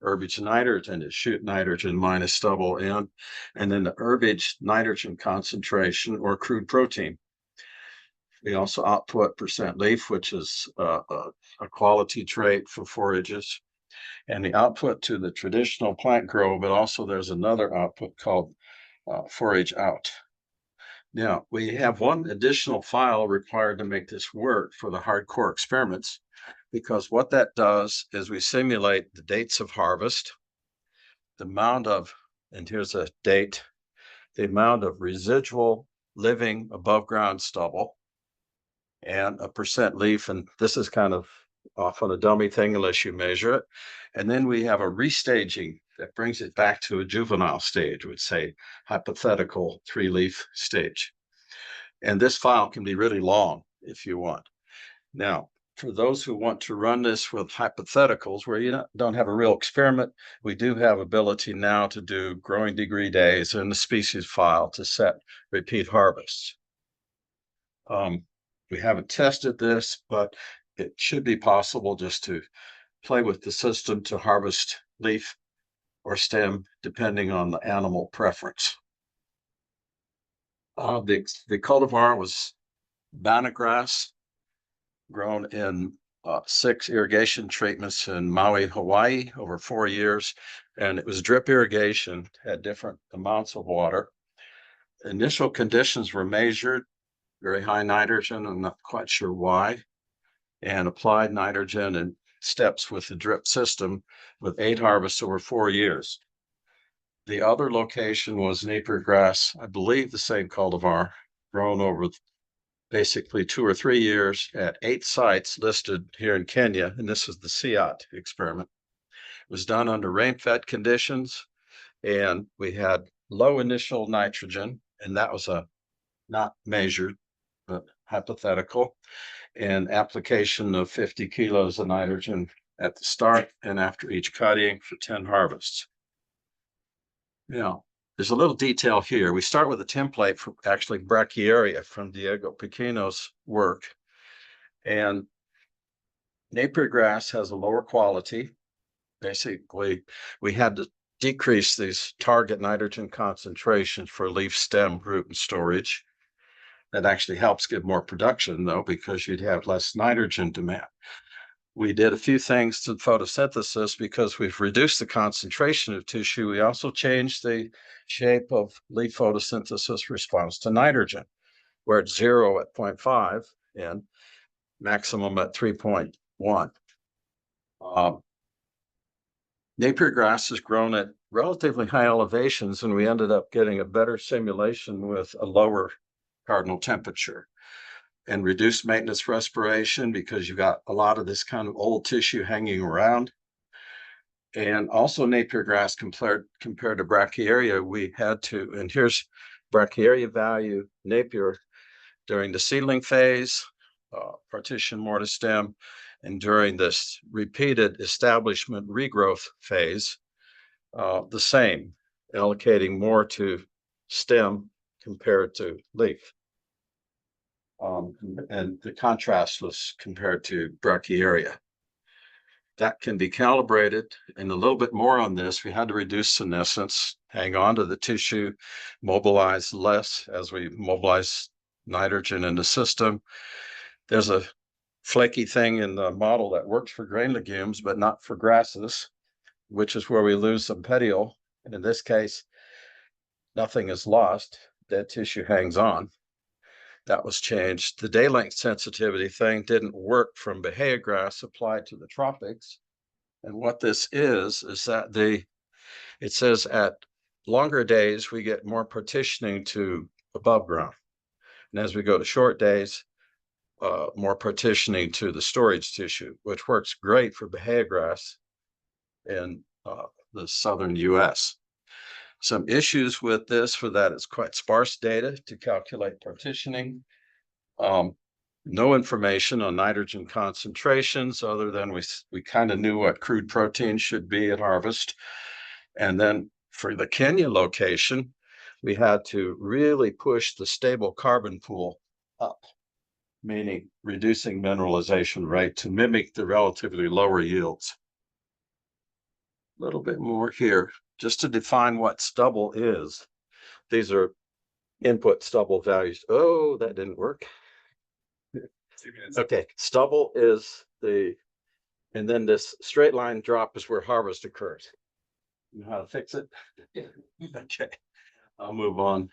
[SPEAKER 5] Herbage nitrogen is shoot nitrogen minus stubble, and then the herbage nitrogen concentration or crude protein. We also output percent leaf, which is a quality trait for forages, and the output to the traditional plant grow, but also there's another output called forage out. Now, we have one additional file required to make this work for the hardcore experiments, because what that does is we simulate the dates of harvest, the amount of, and here's a date, the amount of residual living above ground stubble, and a percent leaf, and this is kind of often a dummy thing unless you measure it. And then we have a restaging that brings it back to a juvenile stage, would say hypothetical 3-leaf stage. And this file can be really long if you want. Now, for those who want to run this with hypotheticals where you don't have a real experiment, we do have ability now to do growing degree days in the species file to set repeat harvests. We haven't tested this, but it should be possible just to play with the system to harvest leaf or stem, depending on the animal preference. The cultivar was banana grass, grown in 6 irrigation treatments in Maui, Hawaii, over 4 years, and it was drip irrigation, had different amounts of water. Initial conditions were measured, very high nitrogen, I'm not quite sure why, and applied nitrogen in steps with the drip system with 8 harvests over 4 years. The other location was Napier grass, I believe the same cultivar, grown over basically 2 or 3 years at 8 sites listed here in Kenya, and this is the SEAT experiment. It was done under rain-fed conditions, and we had low initial nitrogen, and that was a not measured, but hypothetical, and application of 50 kilos of nitrogen at the start and after each cutting for 10 harvests. Now, there's a little detail here. We start with a template for actually brachiaria from Diego Pequeno's work. And Napier grass has a lower quality. Basically, we had to decrease these target nitrogen concentrations for leaf, stem, root, and storage. That actually helps give more production, though, because you'd have less nitrogen demand. We did a few things to photosynthesis because we've reduced the concentration of tissue. We also changed the shape of leaf photosynthesis response to nitrogen, where it's 0 at 0.5 and maximum at 3.1. Napier grass is grown at relatively high elevations, and we ended up getting a better simulation with a lower cardinal temperature and reduced maintenance respiration because you got a lot of this kind of old tissue hanging around. And also Napier grass compared to brachiaria, we had to, and here's brachiaria value, Napier during the seedling phase, partition mortis stem, and during this repeated establishment regrowth phase, the same, allocating more to stem compared to leaf. And the contrast was compared to brachiaria. That can be calibrated, and a little bit more on this. We had to reduce senescence, hang on to the tissue, mobilize less as we mobilize nitrogen in the system. There's a flaky thing in the model that works for grain legumes, but not for grasses, which is where we lose some petiole. And in this case, nothing is lost. Dead tissue hangs on. That was changed. The day length sensitivity thing didn't work from Bahia grass applied to the tropics. And what this is that it says at longer days, we get more partitioning to above ground. And as we go to short days, more partitioning to the storage tissue, which works great for Bahia grass in the southern US. Some issues with this for that it's quite sparse data to calculate partitioning. No information on nitrogen concentrations other than we kind of knew what crude protein should be at harvest. And then for the Kenya location, we had to really push the stable carbon pool up, meaning reducing mineralization rate to mimic the relatively lower yields. A little bit more here, just to define what stubble is. These are input stubble values. Oh, that didn't work. Okay, stubble is and then this straight line drop is where harvest occurs. You know how to fix it? Okay, I'll move on.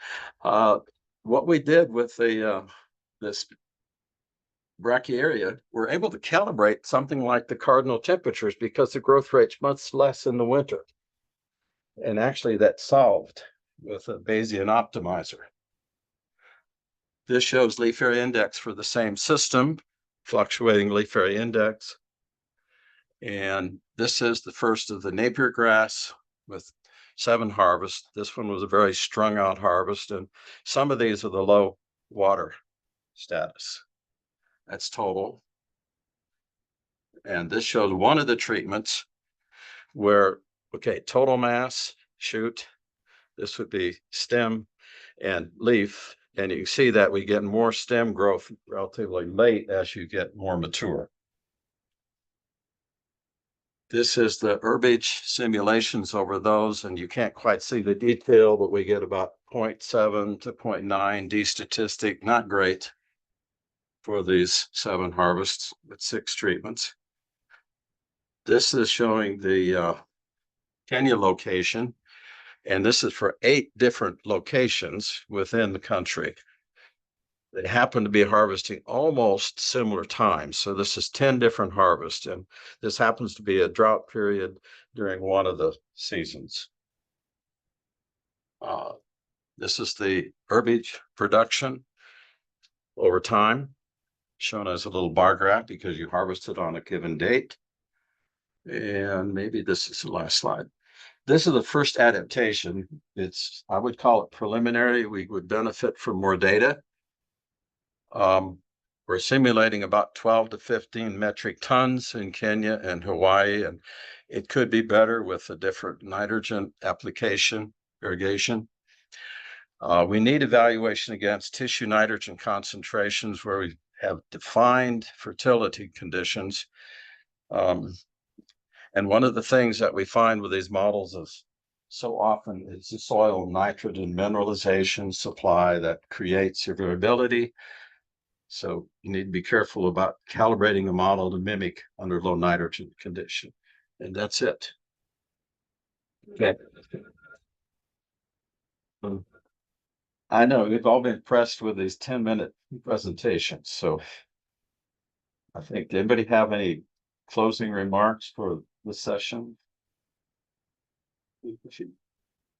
[SPEAKER 5] What we did with this brachiaria, we're able to calibrate something like the cardinal temperatures because the growth rate's much less in the winter. And actually that's solved with a Bayesian optimizer. This shows leaf area index for the same system, fluctuating leaf area index. And this is the first of the Napier grass with 7 harvests. This one was a very strung out harvest, and some of these are the low water status. That's total. And this shows one of the treatments where, okay, total mass, shoot, this would be stem and leaf. And you can see that we get more stem growth relatively late as you get more mature. This is the herbage simulations over those, and you can't quite see the detail, but we get about 0.7 to 0.9 D statistic, not great for these 7 harvests with 6 treatments. This is showing the Kenya location, and this is for 8 different locations within the country. They happen to be harvesting almost similar times. So this is 10 different harvests, and this happens to be a drought period during one of the seasons. This is the herbage production. over time, shown as a little bar graph because you harvested on a given date. And maybe this is the last slide. This is the first adaptation. I would call it preliminary. We would benefit from more data. We're simulating about 12 to 15 metric tons in Kenya and Hawaii, and it could be better with a different nitrogen application, irrigation. We need evaluation against tissue nitrogen concentrations where we have defined fertility conditions. And one of the things that we find with these models is so often it's the soil nitrogen mineralization supply that creates your variability. So you need to be careful about calibrating a model to mimic under low nitrogen condition. And that's it. Okay. I know we've all been impressed with these 10-minute presentations. So I think, anybody have any closing remarks for the session?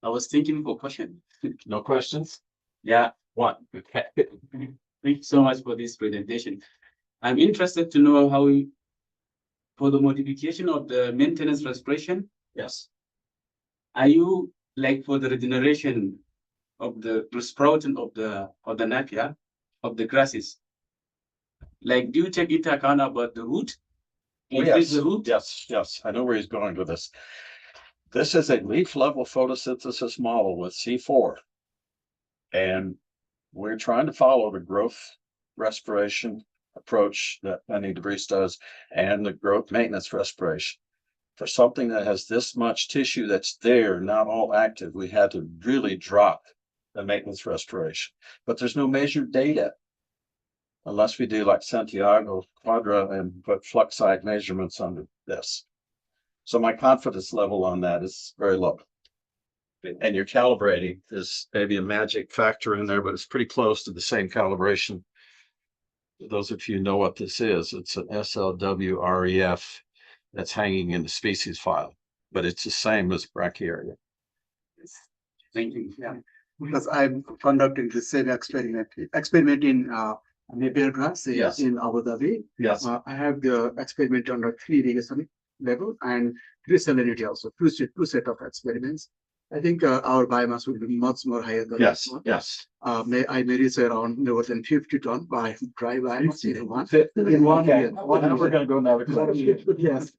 [SPEAKER 12] I was thinking for question.
[SPEAKER 5] No questions?
[SPEAKER 12] Yeah, one. Okay. Thank you so much for this presentation. I'm interested to know how for the modification of the maintenance respiration.
[SPEAKER 5] Yes.
[SPEAKER 12] Are you like for the regeneration of the sprouting of the napier of the grasses? Like, do you take into account about the root?
[SPEAKER 5] Yes, the root? Yes. I know where he's going with this. This is a leaf level photosynthesis model with C4. And we're trying to follow the growth respiration approach that Penny DeVries does and the growth maintenance respiration. For something that has this much tissue that's there, not all active, we had to really drop the maintenance respiration. But there's no measured data unless we do like Santiago Quadra and put flux side measurements under this. So my confidence level on that is very low. And you're calibrating, there's maybe a magic factor in there, but it's pretty close to the same calibration. For those of you who know what this is, it's an SLWREF that's hanging in the species file, but it's the same as brachiaria.
[SPEAKER 12] Thank you.
[SPEAKER 9] Yeah, because I'm conducting the same experiment in Napier grass in Abu Dhabi.
[SPEAKER 5] Yes.
[SPEAKER 9] I have the experiment under 3 irrigation level and 3 salinity also, two set of experiments. I think our biomass will be much more higher than this one.
[SPEAKER 5] Yes.
[SPEAKER 9] I may reach around more than 50 ton by dry biomass in one
[SPEAKER 5] Okay.
[SPEAKER 9] year.
[SPEAKER 5] Now we're going to go now.
[SPEAKER 9] Yes.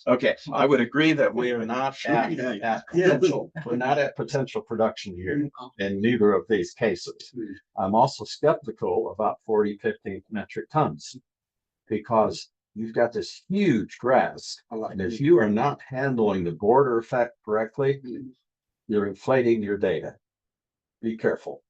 [SPEAKER 5] Okay, I would agree that we are not at potential. We're not at potential production here in neither of these cases. I'm also skeptical about 40, 50 metric tons because you've got this huge grass. And if you are not handling the border effect correctly, you're inflating your data. Be careful.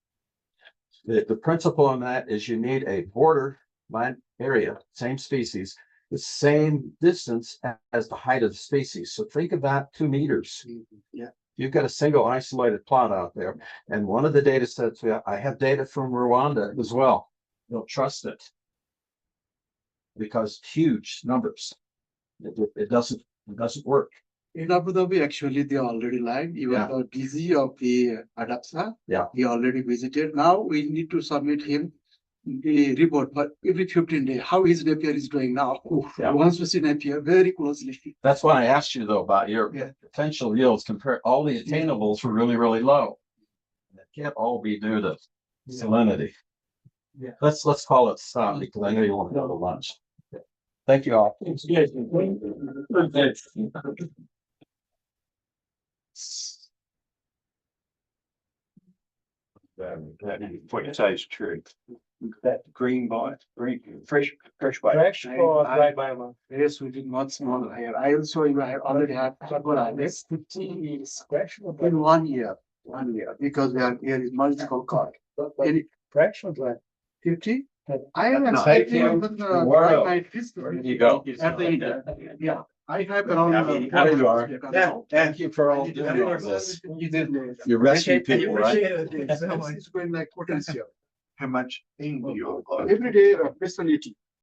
[SPEAKER 5] The principle on that is you need a border line area, same species, the same distance as the height of the species. So think about 2 meters.
[SPEAKER 9] Yeah.
[SPEAKER 5] You've got a single isolated plot out there. And one of the data sets, I have data from Rwanda as well. Don't trust it because huge numbers. It doesn't work.
[SPEAKER 9] In Abu Dhabi, actually, they already live. Even the DG of the ADAPSA, he already visited. Now we need to submit him the report, but every 15 days, how his Napier is doing now. He wants to see Napier very closely.
[SPEAKER 5] That's why I asked you though about your potential yields. Compare all the attainables were really, really low. It can't all be due to salinity.
[SPEAKER 9] Yeah.
[SPEAKER 5] Let's call it stop because I know you want to go to lunch. Thank you all. What you say is true. That green bite, fresh bite.
[SPEAKER 9] Fresh or dry biomass? Yes, we did not small here. I also I already have this 50 is fresh in 1 year. 1 year because here is multiple cut. Any fresh or dry? 50? I am expecting
[SPEAKER 5] There you go.
[SPEAKER 9] At the end. Yeah. I have around.
[SPEAKER 5] How you are. Thank you for all doing this. You're rescuing people, right?
[SPEAKER 9] It's going like potential.
[SPEAKER 3] How much in you?
[SPEAKER 9] Every day, personality.